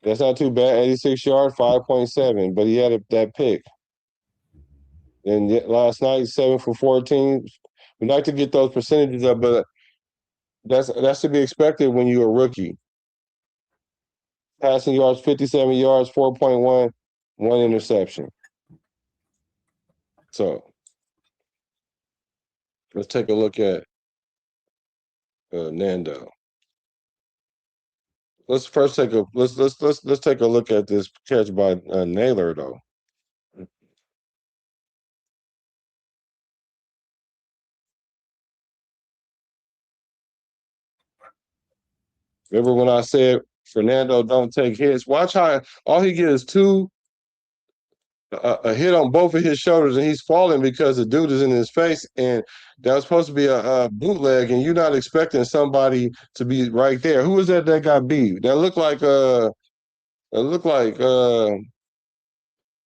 That's not too bad. 86 yards, 5.7. But he had that pick. And last night, 7 for 14. We like to get those percentages up, but that's to be expected when you're a rookie. Passing yards, 57 yards, 4.1, 1 interception. So let's take a look at Nando. Let's first take a let's take a look at this catch by Naylor though. Remember when I said Fernando don't take hits? Watch how all he gets is a hit on both of his shoulders, and he's falling because the dude is in his face, and that was supposed to be a bootleg, and you're not expecting somebody to be right there. Who was that got beat? That looked like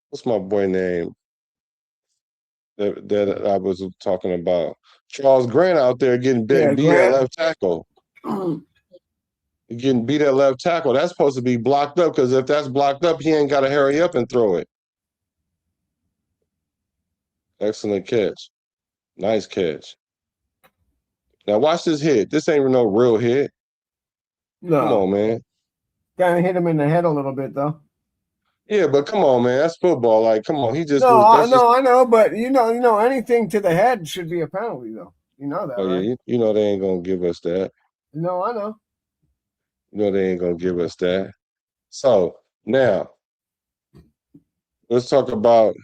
what's my boy name that I was talking about? Charles Grant out there getting Yeah, beat at Grant. left tackle. Getting beat at left tackle. That's supposed to be blocked up, because if that's blocked up, he ain't got to hurry up and throw it. Excellent catch. Nice catch. Now watch this hit. This ain't no real hit. No. Come on, man. Kind of hit him in the head a little bit, though. Yeah, but come on, man. That's football. Like, come on. He just No, was. I know, but anything to the head should be a penalty, though. You know that, Oh right? yeah, you know they ain't gonna give us that. No, I know. You know they ain't gonna give us that. So now let's talk about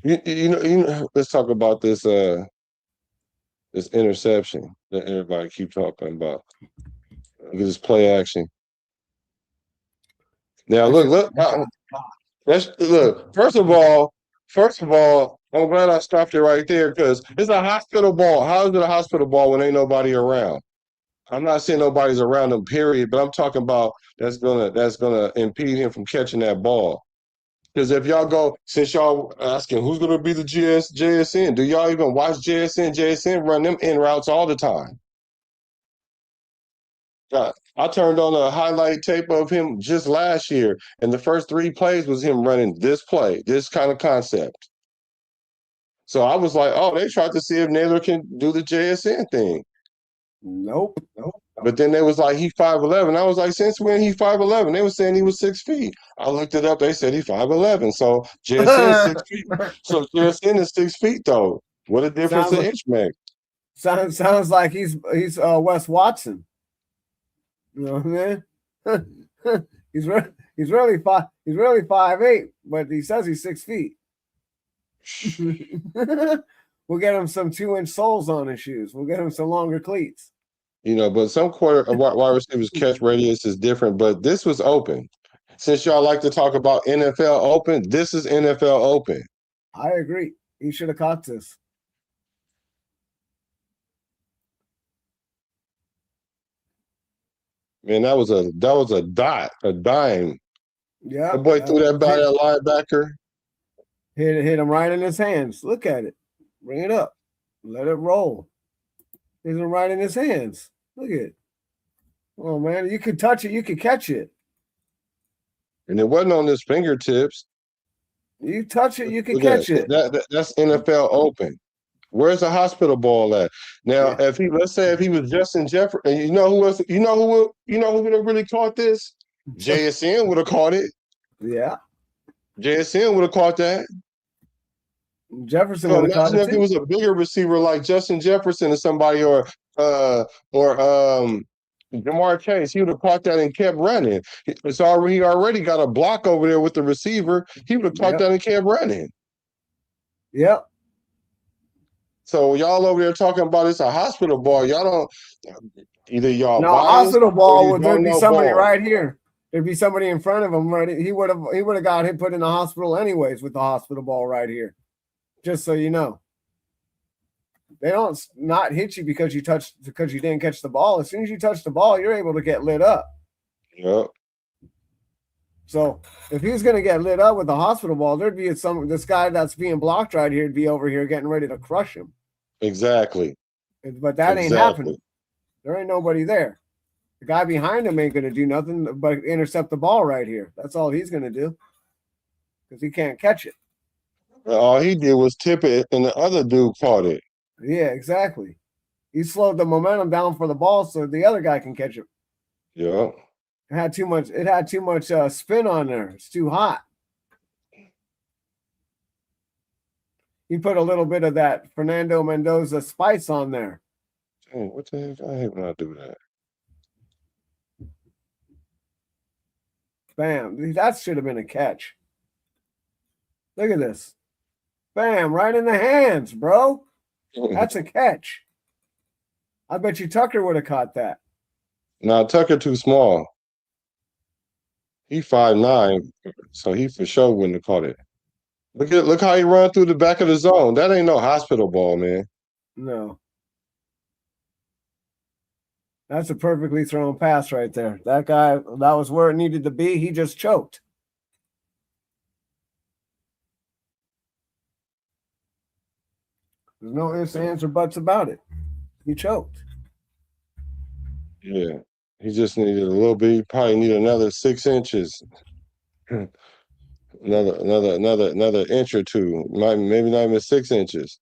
let's talk about this interception that everybody keep talking about. Look at this play action. Now look. Look. First of all, I'm glad I stopped it right there, because it's a hospital ball. How is it a hospital ball when ain't nobody around? I'm not saying nobody's around him, period, but I'm talking about that's gonna impede him from catching that ball. Because if y'all go, since y'all asking who's gonna be the JSN, do y'all even watch JSN? JSN run them in routes all the time. I turned on a highlight tape of him just last year, and the first 3 plays was him running this play, this kind of concept. So I was like, oh, they tried to see if Naylor can do the JSN thing. Nope. But then they was like, he 5'11". I was like, since when he 5'11"? They were saying he was 6 feet. I looked it up. They said he 5'11". So JSN is 6 feet. So JSN is 6 feet, though. What a difference an inch make. Sounds like he's Wes Watson. You know what I mean? he's really 5'8", but he says he's 6 feet. We'll get him some 2-inch soles on his shoes. We'll get him some longer cleats. But some wide receivers catch radius is different, but this was open. Since y'all like to talk about NFL open, this is NFL open. I agree. He should have caught this. Man, that was a dime. Yeah. That boy threw that by that linebacker. Hit him right in his hands. Look at it. Bring it up. Let it roll. Hit him right in his hands. Look at it. Oh, man. You could touch it. You could catch it. And it wasn't on his fingertips. You touch it. You could catch it. That's NFL open. Where's the hospital ball at? Now, Yeah. let's say if he was Justin Jefferson, you know who else? You know who would have really caught this? JSN would have caught it. Yeah. JSN would have caught that. Jefferson So would have caught imagine it if he too. was a bigger receiver like Justin Jefferson or somebody, or Jamar Chase, he would have caught that and kept running. He already got a block over there with the receiver. He would have caught that and kept running. Yep. So y'all over there talking about it's a hospital ball. Y'all don't either y'all No, biased hospital or ball you there'd don't be know somebody ball. right here. There'd be somebody in front of him. Right, he would have got him put in the hospital anyways with the hospital ball right here. Just so you know, they don't not hit you because you didn't catch the ball. As soon as you touch the ball, you're able to get lit up. Yep. So if he's going to get lit up with the hospital ball, there'd be this guy that's being blocked right here would be over here getting ready to crush him. Exactly. But that ain't happening. There ain't nobody there. The guy behind him ain't going to do nothing but intercept the ball right here. That's all he's going to do because he can't catch it. All he did was tip it, and the other dude caught it. Yeah, exactly. He slowed the momentum down for the ball so the other guy can catch it. Yeah. It had too much spin on there. It's too hot. He put a little bit of that Fernando Mendoza spice on there. Dang, what the heck? I hate when I do that. Bam. That should have been a catch. Look at this. Bam. Right in the hands, bro. That's a catch. I bet you Tucker would have caught that. Nah, Tucker too small. He 5'9", so he for sure wouldn't have caught it. Look how he run through the back of the zone. That ain't no hospital ball, man. No. That's a perfectly thrown pass right there. That guy, that was where it needed to be. He just choked. There's no ifs, ands, or buts about it. He choked. Yeah. He just needed a little bit. He probably need another 6 inches. another inch or two. Maybe not even 6 inches.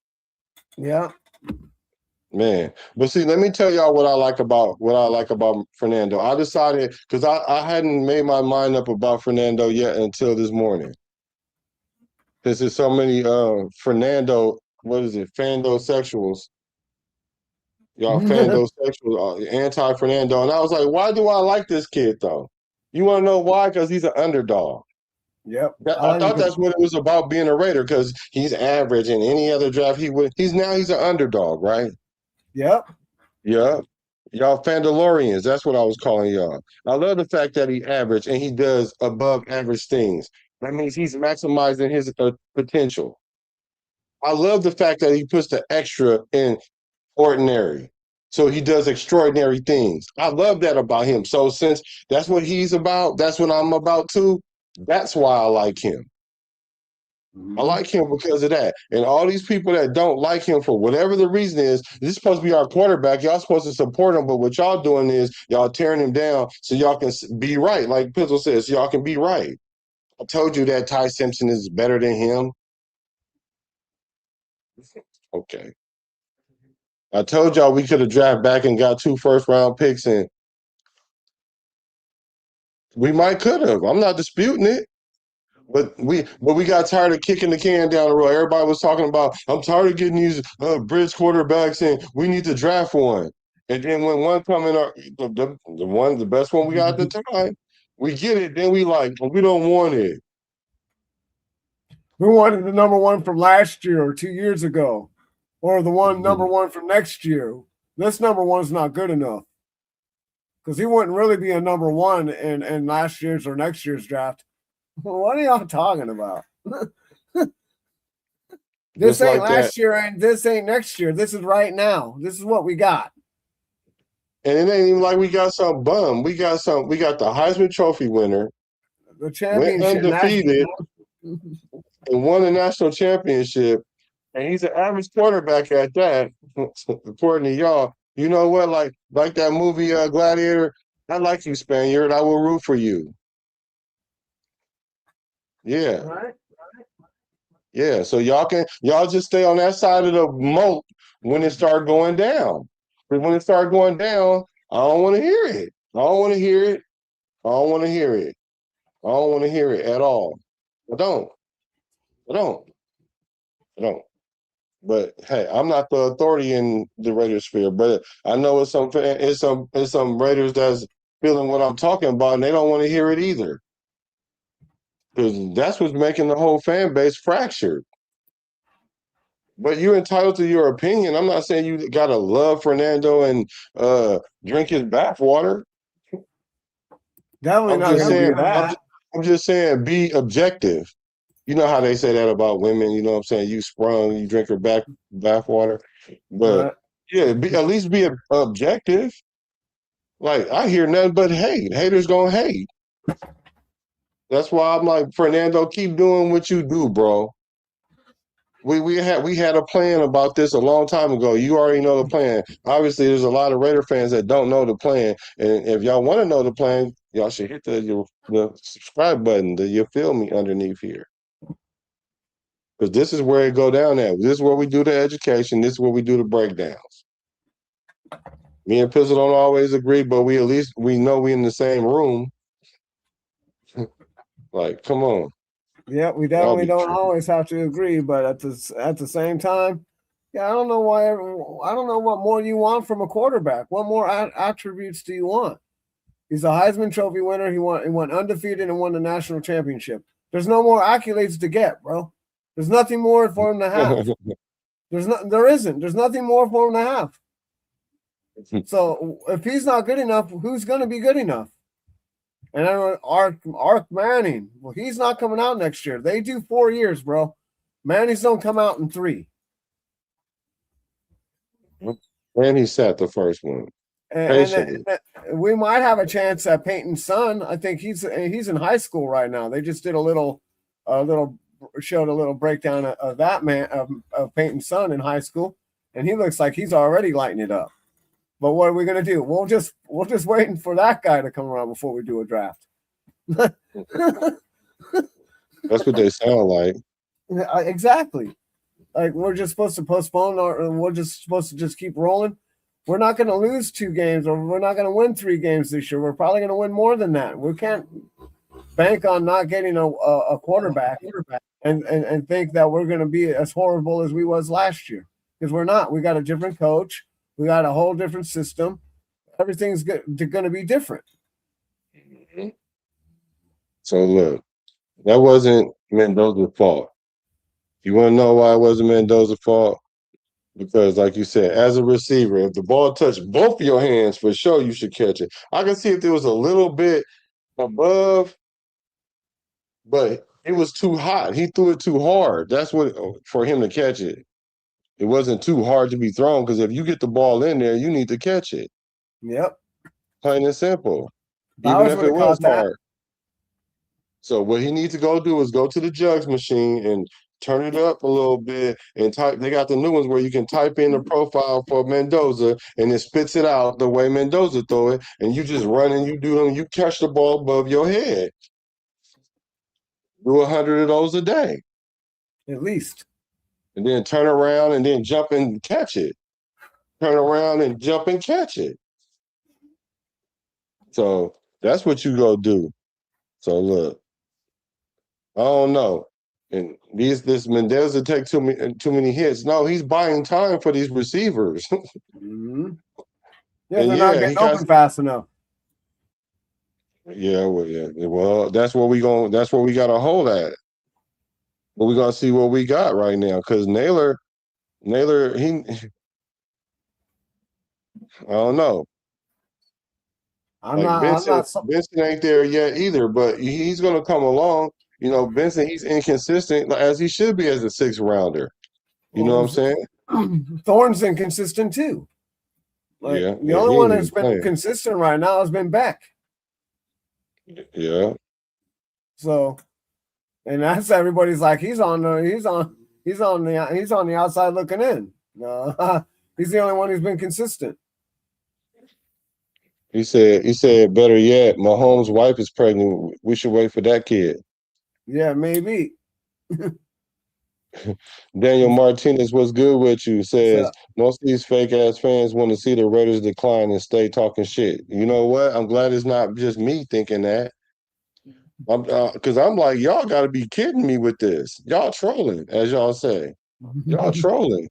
Yeah. Man. But see, let me tell y'all what I like about Fernando. I decided because I hadn't made my mind up about Fernando yet until this morning. Because there's so many Fernando, what is it, fandosexuals. Y'all fandosexuals, anti-Fernando. And I was like, why do I like this kid though? You want to know why? Because he's an underdog. Yep. I thought that's what it was about being a Raider, because he's average in any other draft he's an underdog, right? Yep. Yeah. Y'all Fandalorians, that's what I was calling y'all. I love the fact that he average and he does above average things. That means he's maximizing his potential. I love the fact that he puts the extra in ordinary. So he does extraordinary things. I love that about him. So since that's what he's about, that's what I'm about too. That's why I like him. I like him because of that. And all these people that don't like him for whatever the reason is, this is supposed to be our quarterback. Y'all supposed to support him, but what y'all doing is y'all tearing him down so y'all can be right. Like Pizzle says, so y'all can be right. I told you that Ty Simpson is better than him. Okay. I told y'all we could have drafted back and got 2 first-round picks, and we might could have. I'm not disputing it. But we got tired of kicking the can down the road. Everybody was talking about, I'm tired of getting these bridge quarterbacks and we need to draft one. And then when one come in, the best one we got at the time, we get it. Then we don't want it. We wanted the number one from last year or 2 years ago, or the number one from next year. This number one's not good enough because he wouldn't really be a number one in last year's or next year's draft. What are y'all talking about? This Just ain't like last that. year and this ain't next year. This is right now. This is what we got. And it ain't even like we got some bum. We got the Heisman Trophy winner, The went championship. undefeated, and won the national championship. And he's an average quarterback at that, according to y'all. You know what? Like that movie Gladiator, I like you, Spaniard. I will root for you. Yeah. Right? Yeah. So y'all just stay on that side of the moat when it start going down. But when it start going down, I don't want to hear it. I don't want to hear it. I don't want to hear it. I don't want to hear it at all. I don't. I don't. I don't. But hey, I'm not the authority in the Raiders sphere. But I know it's some Raiders that's feeling what I'm talking about, and they don't want to hear it either. Because that's what's making the whole fan base fractured. But you're entitled to your opinion. I'm not saying you gotta love Fernando and drink his bathwater. Definitely I'm not just going to saying. do that. I'm just saying, be objective. You know how they say that about women. You know what I'm saying? You sprung, you drink her bathwater. But Right. yeah, at least be objective. Like I hear nothing but hate. Haters gonna hate. That's why I'm like, Fernando, keep doing what you do, bro. We had a plan about this a long time ago. You already know the plan. Obviously, there's a lot of Raider fans that don't know the plan. And if y'all want to know the plan, y'all should hit the subscribe button, the you feel me underneath here. Because this is where it go down at. This is where we do the education. This is where we do the breakdowns. Me and Pizzle don't always agree, but we at least we know we in the same room. Like, come on. Yeah, we Y'all definitely be don't tripping. always have to agree, but at the same time, yeah, I don't know what more you want from a quarterback. What more attributes do you want? He's a Heisman Trophy winner. He went undefeated and won the national championship. There's no more accolades to get, bro. There's nothing more for him to have. There isn't. There's nothing more for him to have. So if he's not good enough, who's going to be good enough? And I don't Ark Manning. Well, he's not coming out next year. They do 4 years, bro. Manning's don't come out in 3. And he sat the first one. And we might have a chance at Peyton's son. I think he's in high school right now. They just did a little showed a little breakdown of that man of Peyton's son in high school, and he looks like he's already lighting it up. But what are we gonna do? We'll just waiting for that guy to come around before we do a draft. That's what they sound like. Exactly. Like we're just supposed to postpone, or we're just supposed to just keep rolling. We're not going to lose 2 games, or we're not going to win 3 games this year. We're probably going to win more than that. We can't bank on not getting a quarterback and think that we're going to be as horrible as we was last year, because we're not. We got a different coach. We got a whole different system. Everything's going to be different. So look, that wasn't Mendoza's fault. You want to know why it wasn't Mendoza's fault? Because, like you said, as a receiver, if the ball touched both of your hands, for sure you should catch it. I can see if there was a little bit above, but it was too hot. He threw it too hard. That's what for him to catch it. It wasn't too hard to be thrown, because if you get the ball in there, you need to catch it. Yep. Plain and simple. Even if it was hard. So what he needs to go do is go to the jugs machine and turn it up a little bit and type. They got the new ones where you can type in the profile for Mendoza and it spits it out the way Mendoza throw it, and you just run and you catch the ball above your head. Do 100 of those a day. At least. And then turn around and then jump and catch it. Turn around and jump and catch it. So that's what you go do. So look, I don't know. And this Mendoza take too many hits. No, he's buying time for these receivers. Mm-hmm. Yeah, they're not getting open fast enough. Yeah, well, that's what we got to hold at. But we're gonna see what we got right now, because Naylor, I don't know. Benson ain't there yet either, but he's gonna come along. You know, Benson, he's inconsistent as he should be as a 6th rounder. You know what I'm saying? Thorne's inconsistent too. The only one that's been consistent right now has been Beck. Yeah. So, and that's everybody's like he's on the outside looking in. He's the only one who's been consistent. He said better yet, Mahomes' wife is pregnant. We should wait for that kid. Yeah, maybe. Daniel Martinez, what's good with you? Says most of these fake ass fans want to see the Raiders decline and stay talking shit. You know what? I'm glad it's not just me thinking that. Because I'm like, y'all got to be kidding me with this. Y'all trolling, as y'all say. Y'all trolling.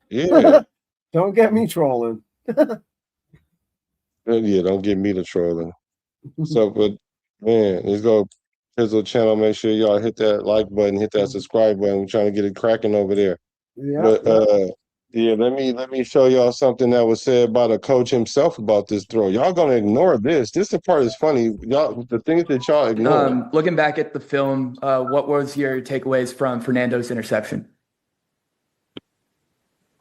Yeah. Don't get me trolling. Yeah, don't get me to trolling. So, but man, let's go Pizzle channel. Make sure y'all hit that like button, hit that subscribe button. We're trying to get it cracking over there. Yeah. But yeah, let me show y'all something that was said by the coach himself about this throw. Y'all gonna ignore this. This the part is funny. Y'all, the things that y'all ignore. Looking back at the film, what was your takeaways from Fernando's interception?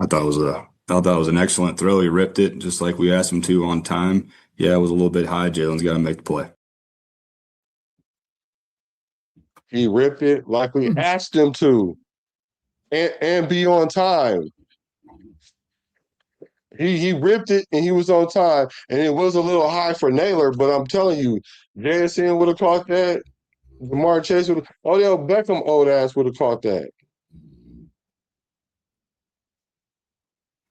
I thought it was an excellent throw. He ripped it just like we asked him to on time. Yeah, it was a little bit high. Jalen's got to make the play. He ripped it like we asked him to, and be on time. He ripped it and he was on time, and it was a little high for Naylor. But I'm telling you, JSN would have caught that. Jamar Chase would have. Odell Beckham old ass would have caught that.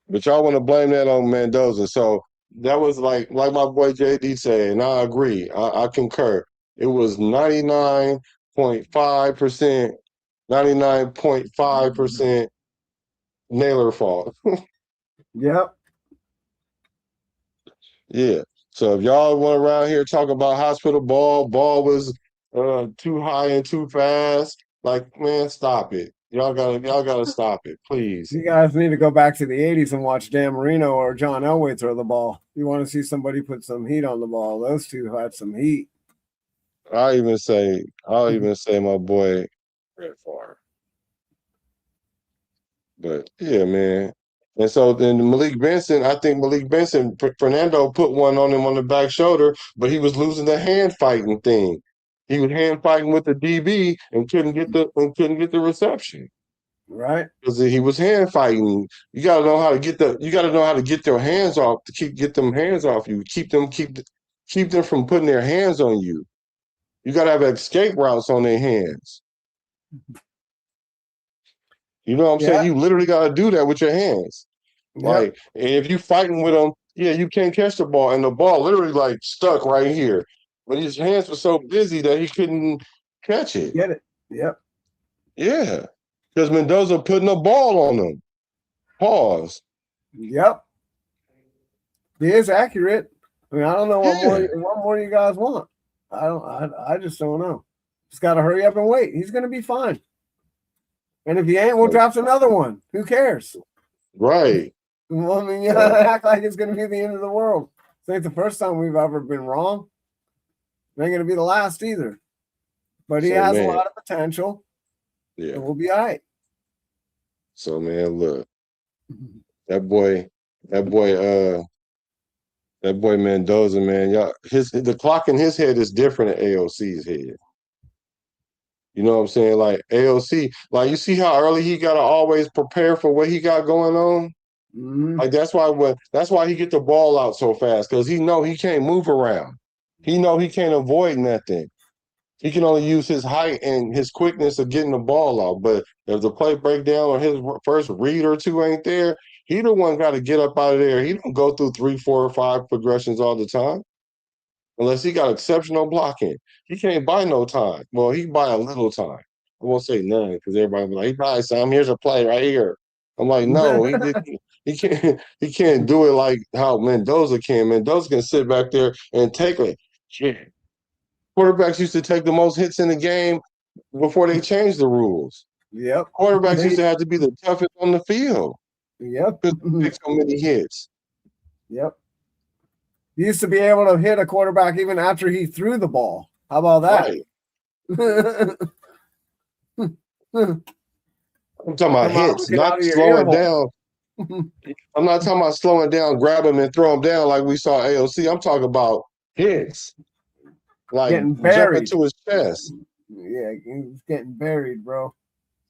But y'all want to blame that on Mendoza. So that was like my boy JD said, and I agree. I concur. It was 99.5%, 99.5% Naylor fault. Yep. Yeah. So if y'all went around here talking about hospital ball was too high and too fast, like, man, stop it. Y'all gotta stop it, please. You guys need to go back to the 80s and watch Dan Marino or John Elway throw the ball. You want to see somebody put some heat on the ball. Those two had some heat. I'll even say my boy Brett Favre. But yeah, man. And so then Malik Benson, I think Fernando put one on him on the back shoulder, but he was losing the hand fighting thing. He was hand fighting with the DB and couldn't get the reception Right? because he was hand fighting. You got to know how to get their hands off to get them hands off you. Keep them from putting their hands on you. You got to have escape routes on their hands. You know what I'm saying? You literally got to do that with your hands. Like, and if you fighting with them, yeah, you can't catch the ball, and the ball literally like stuck right here. But his hands were so busy that he couldn't catch it. Get it? Yep. Yeah, because Mendoza putting a ball on him. Pause. Yep. He is accurate. I mean, I don't know what more you guys want. I just don't know. Just got to hurry up and wait. He's going to be fine. And if he ain't, we'll draft another one. Who cares? Right. Well, I mean, act like it's going to be the end of the world. It ain't the first time we've ever been wrong. It ain't going to be the last either. But he has a lot of potential. Yeah. And we'll be all right. So, man, look. That boy Mendoza, man, the clock in his head is different than AOC's head. You know what I'm saying? Like AOC, like you see how early he gotta always prepare for what he got going on. Mm-hmm. Like that's why he get the ball out so fast because he know he can't move around. He know he can't avoid nothing. He can only use his height and his quickness of getting the ball out. But if the play breakdown or his first read or two ain't there, he the one got to get up out of there. He don't go through 3, 4, or 5 progressions all the time. Unless he got exceptional blocking. He can't buy no time. Well, he buy a little time. I won't say none because everybody be like, he buys some. Here's a play right here. I'm like, no, he didn't. He can't do it like how Mendoza can. Mendoza can sit back there and take it. Shit. Quarterbacks used to take the most hits in the game before they changed the rules. Yep. Quarterbacks used to have to be the toughest on the field. Yep. Because they take so many hits. Yep. He used to be able to hit a quarterback even after he threw the ball. How about that? Right. I'm talking about hits, not slowing down. I'm not talking about slowing down, grab him and throw him down like we saw AOC. I'm talking about hits. Like getting buried. jumping to his chest. Yeah, he's getting buried, bro.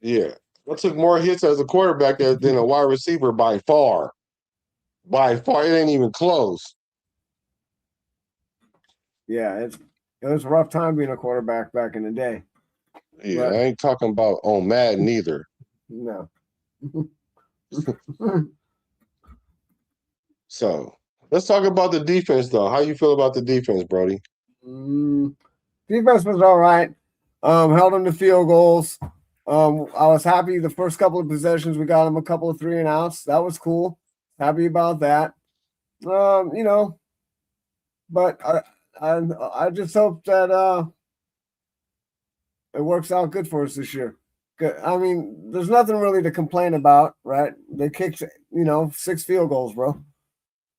Yeah. I took more hits as a quarterback than a wide receiver by far. By far. It ain't even close. Yeah, it was a rough time being a quarterback back in the day. Yeah, I ain't talking about on Madden either. No. So let's talk about the defense, though. How you feel about the defense, Brody? Defense was all right. Held them to field goals. I was happy the first couple of possessions we got them a couple of 3-and-outs. That was cool. Happy about that. You know, but I just hope that it works out good for us this year. I mean, there's nothing really to complain about, right? They kicked, 6 field goals, bro.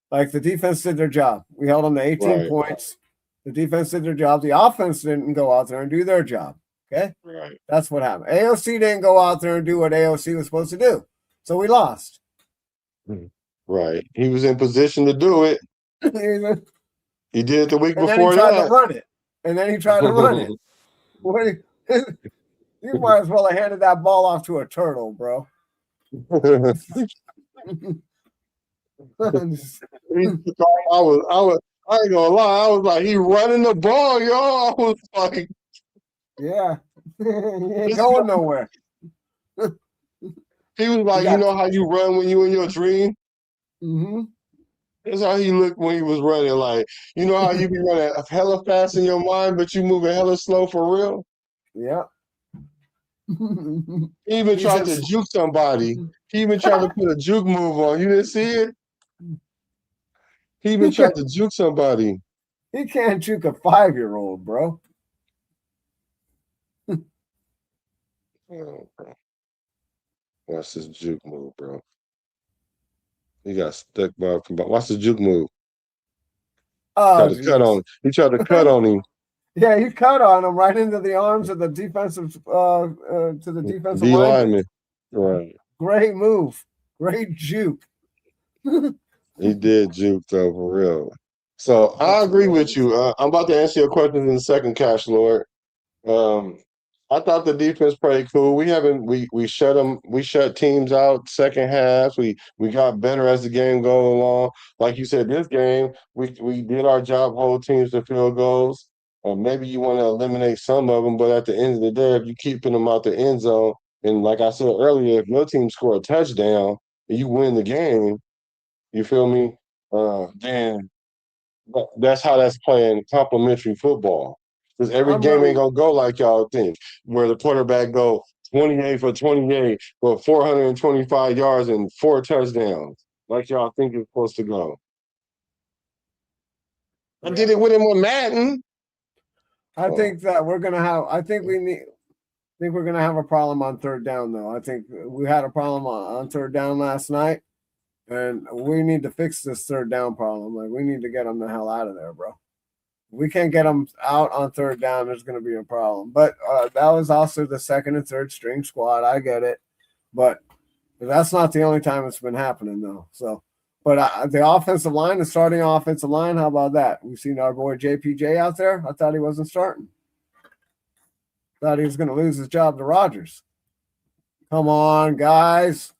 Like the defense did their job. We held them to 18 points. The defense did their job. The offense didn't go out there and do their job. Okay? Right. That's what happened. AOC didn't go out there and do what AOC was supposed to do. So we lost. Right. He was in position to do it. He did it the week before he tried to run it. And then he tried to run it. You might as well have handed that ball off to a turtle, bro. I ain't gonna lie. I was like, he running the ball, y'all. I was like, yeah, he ain't going nowhere. He was like, you know how you run when you in your dream? Mm-hmm. That's how he looked when he was running. Like, you know how you be running hella fast in your mind, but you moving hella slow for real? Yeah. He even tried to juke somebody. He even tried to put a juke move on. You didn't see it? He even tried to juke somebody. He can't juke a 5-year-old, bro. Watch this juke move, bro. He got stuck by. Watch the juke move. Oh, Tried to cut on. jeez. He tried to cut on him. Yeah, he cut on him right into the arms of the defensive to the defensive D lineman. lineman. Right. Great move. Great juke. He did juke though, for real. So I agree with you. I'm about to answer your questions in a second, Cash Lord. I thought the defense played cool. We shut them. We shut teams out second halves. We got better as the game go along. Like you said, this game we did our job, hold teams to field goals. Maybe you want to eliminate some of them, but at the end of the day, if you're keeping them out the end zone, and like I said earlier, if your team score a touchdown and you win the game, you feel me? Then that's how that's playing complementary football. Because every I'm game really ain't gonna go like y'all think, where the quarterback go 28 for 28 for 425 yards and 4 touchdowns, like y'all think it's supposed to go. I did it with him on Madden. I think that we're gonna have I think we're gonna have a problem on third down though. I think we had a problem on third down last night. And we need to fix this third down problem. Like, we need to get them the hell out of there, bro. If we can't get them out on third down, there's going to be a problem. But that was also the second and third string squad. I get it. But that's not the only time it's been happening, though. So, but the offensive line, the starting offensive line, how about that? We've seen our boy JPJ out there. I thought he wasn't starting. Thought he was going to lose his job to Rodgers. Come on, guys.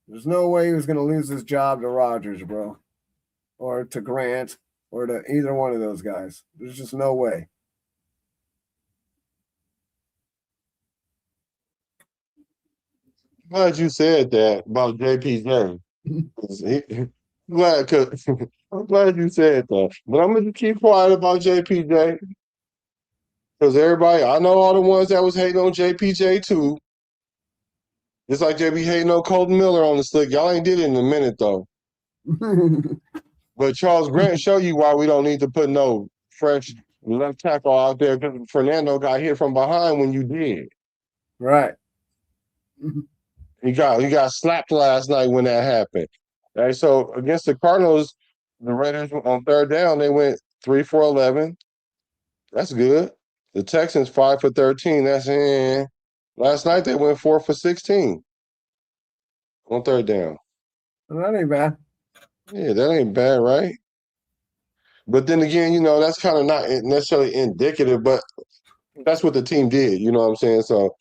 There's no way he was going to lose his job to Rodgers, bro, or to Grant, or to either one of those guys. There's just no way. Glad you said that about JPJ. I'm glad you said that. But I'm gonna keep quiet about JPJ. Because everybody, I know all the ones that was hating on JPJ too. Just like JB hating on Colton Miller on the slick. Y'all ain't did it in a minute though. But Charles Grant show you why we don't need to put no fresh left tackle out there, because Fernando got hit from behind when you did. Right. He got slapped last night when that happened. All right, so against the Cardinals, the Raiders on third down, they went 3 for 11. That's good. The Texans 5 for 13. That's in. Last night they went 4 for 16 on third down. Well, that ain't bad. Yeah, that ain't bad, right? But then again, that's kind of not necessarily indicative, but that's what the team did. You know what I'm saying? So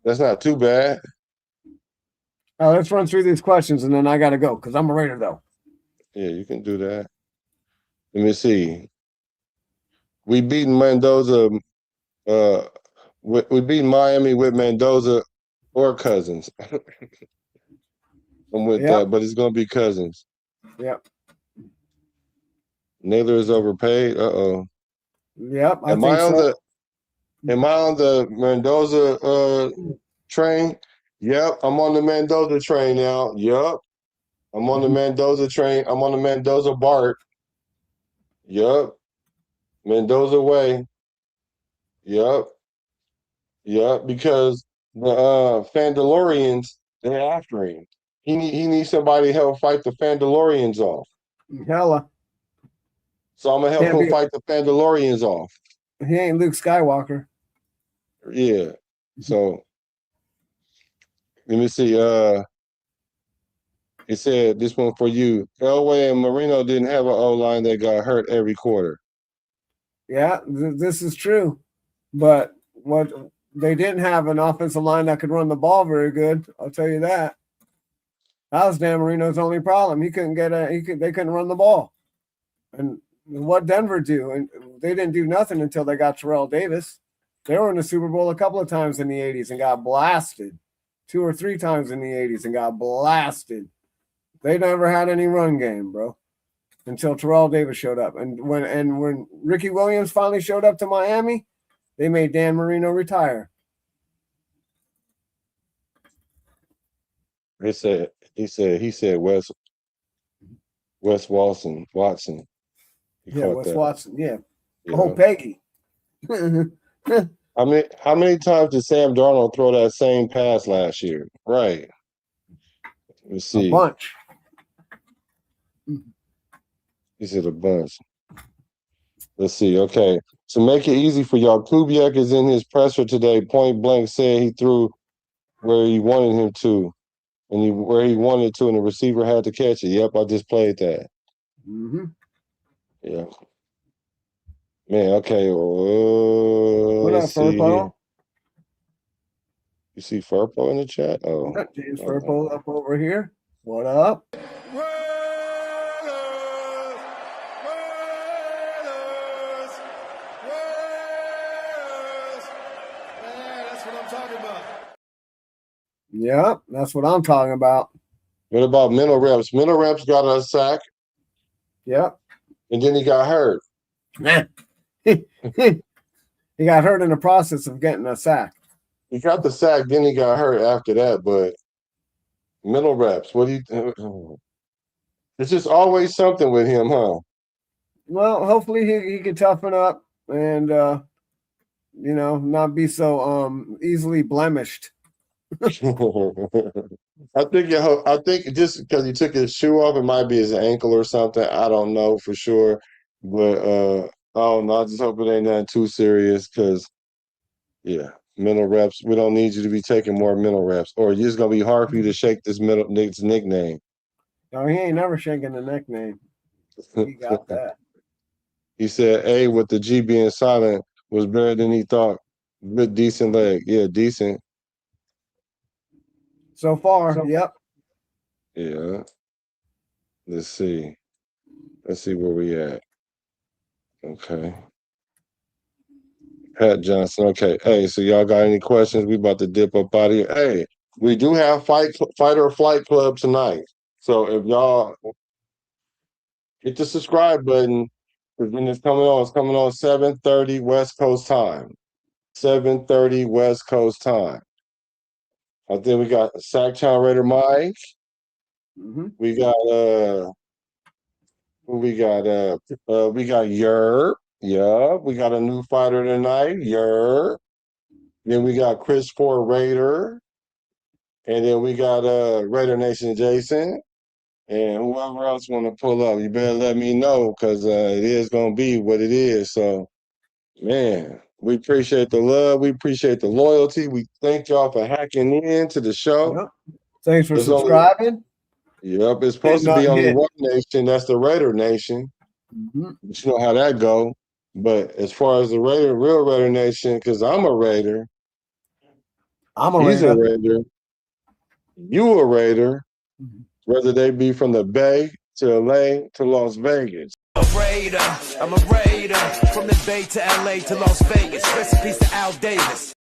that's not too bad. Let's run through these questions, and then I got to go because I'm a Raider, though. Yeah, you can do that. Let me see. We beat Mendoza. We beat Miami with Mendoza or Cousins. I'm with that, but it's gonna be Cousins. Yep. Naylor is overpaid. Yep. Am I on the Mendoza train? Yep, I'm on the Mendoza train now. Yep. I'm on the Mendoza train. I'm on the Mendoza BART. Yep. Mendoza way. Yep. Yep. Because the Fandalorians, they're after him. He needs somebody to help fight the Fandalorians off. Hella. So I'm gonna help him fight the Fandalorians off. He ain't Luke Skywalker. Yeah. So let me see. It said this one for you. Elway and Marino didn't have an O-line that got hurt every quarter. Yeah, this is true. But what they didn't have an offensive line that could run the ball very good. I'll tell you that. That was Dan Marino's only problem. He couldn't they couldn't run the ball. And what Denver do? And they didn't do nothing until they got Terrell Davis. They were in the Super Bowl a couple of times in the 80s and got blasted. 2 or 3 times in the 80s and got blasted. They never had any run game, bro, until Terrell Davis showed up. And when Ricky Williams finally showed up to Miami, they made Dan Marino retire. He said Wes Watson. Wes Watson. Yeah. Yeah. Oh, Peggy. How many times did Sam Darnold throw that same pass last year? Right. Let's A see. bunch. He said a bunch. Let's see. Okay. To make it easy for y'all, Kubiak is in his presser today. Point blank said he threw where he wanted him to, and where he wanted to, and the receiver had to catch it. Yep, I just played that. Mm-hmm. Yeah. Man, okay. What up, Let's see here. Furpo? You see Furpo in the chat? Oh. James Furpo up over here. What up? Yep, that's what I'm talking about. What about mental reps? Mental reps got a sack, Yep. and then he got hurt. He got hurt in the process of getting a sack. He got the sack, then he got hurt after that. But mental reps, what do you? It's just always something with him, huh? Well, hopefully he can toughen up and not be so easily blemished. I think just because he took his shoe off, it might be his ankle or something. I don't know for sure, but I don't know. I just hope it ain't nothing too serious. Because mental reps. We don't need you to be taking more mental reps, or it's just gonna be hard for you to shake this nickname. No, he ain't never shaking the nickname. He got that. He said A with the G being silent was better than he thought. Good, decent leg. Yeah, decent. So far, yep. Yeah. Let's see. Let's see where we at. Okay. Pat Johnson. Okay. Hey, so y'all got any questions? We about to dip up out of here. Hey, we do have Fight or Flight Club tonight. So if y'all hit the subscribe button, because when it's coming on 7:30 West Coast time. 7:30 West Coast time. I think we got Sacktown Raider Mike. Mm-hmm. We got we got Yerb. Yeah, we got a new fighter tonight, Yerb. Then we got Chris Ford Raider. And then we got Raider Nation Jason. And whoever else want to pull up, you better let me know, because it is gonna be what it is. So man, we appreciate the love, we appreciate the loyalty. We thank y'all for hacking in to the show. Yep. Thanks for There's subscribing. Yep, it's supposed to be only one nation. That's the Raider Nation. Mm-hmm. But you know how that go. But as far as the real Raider Nation, because I'm a Raider. He's a Raider. You a Raider. Mm-hmm. Whether they be from the Bay to LA to Las Vegas. I'm a Raider from the Bay to LA to Las Vegas. Recipes to Al Davis.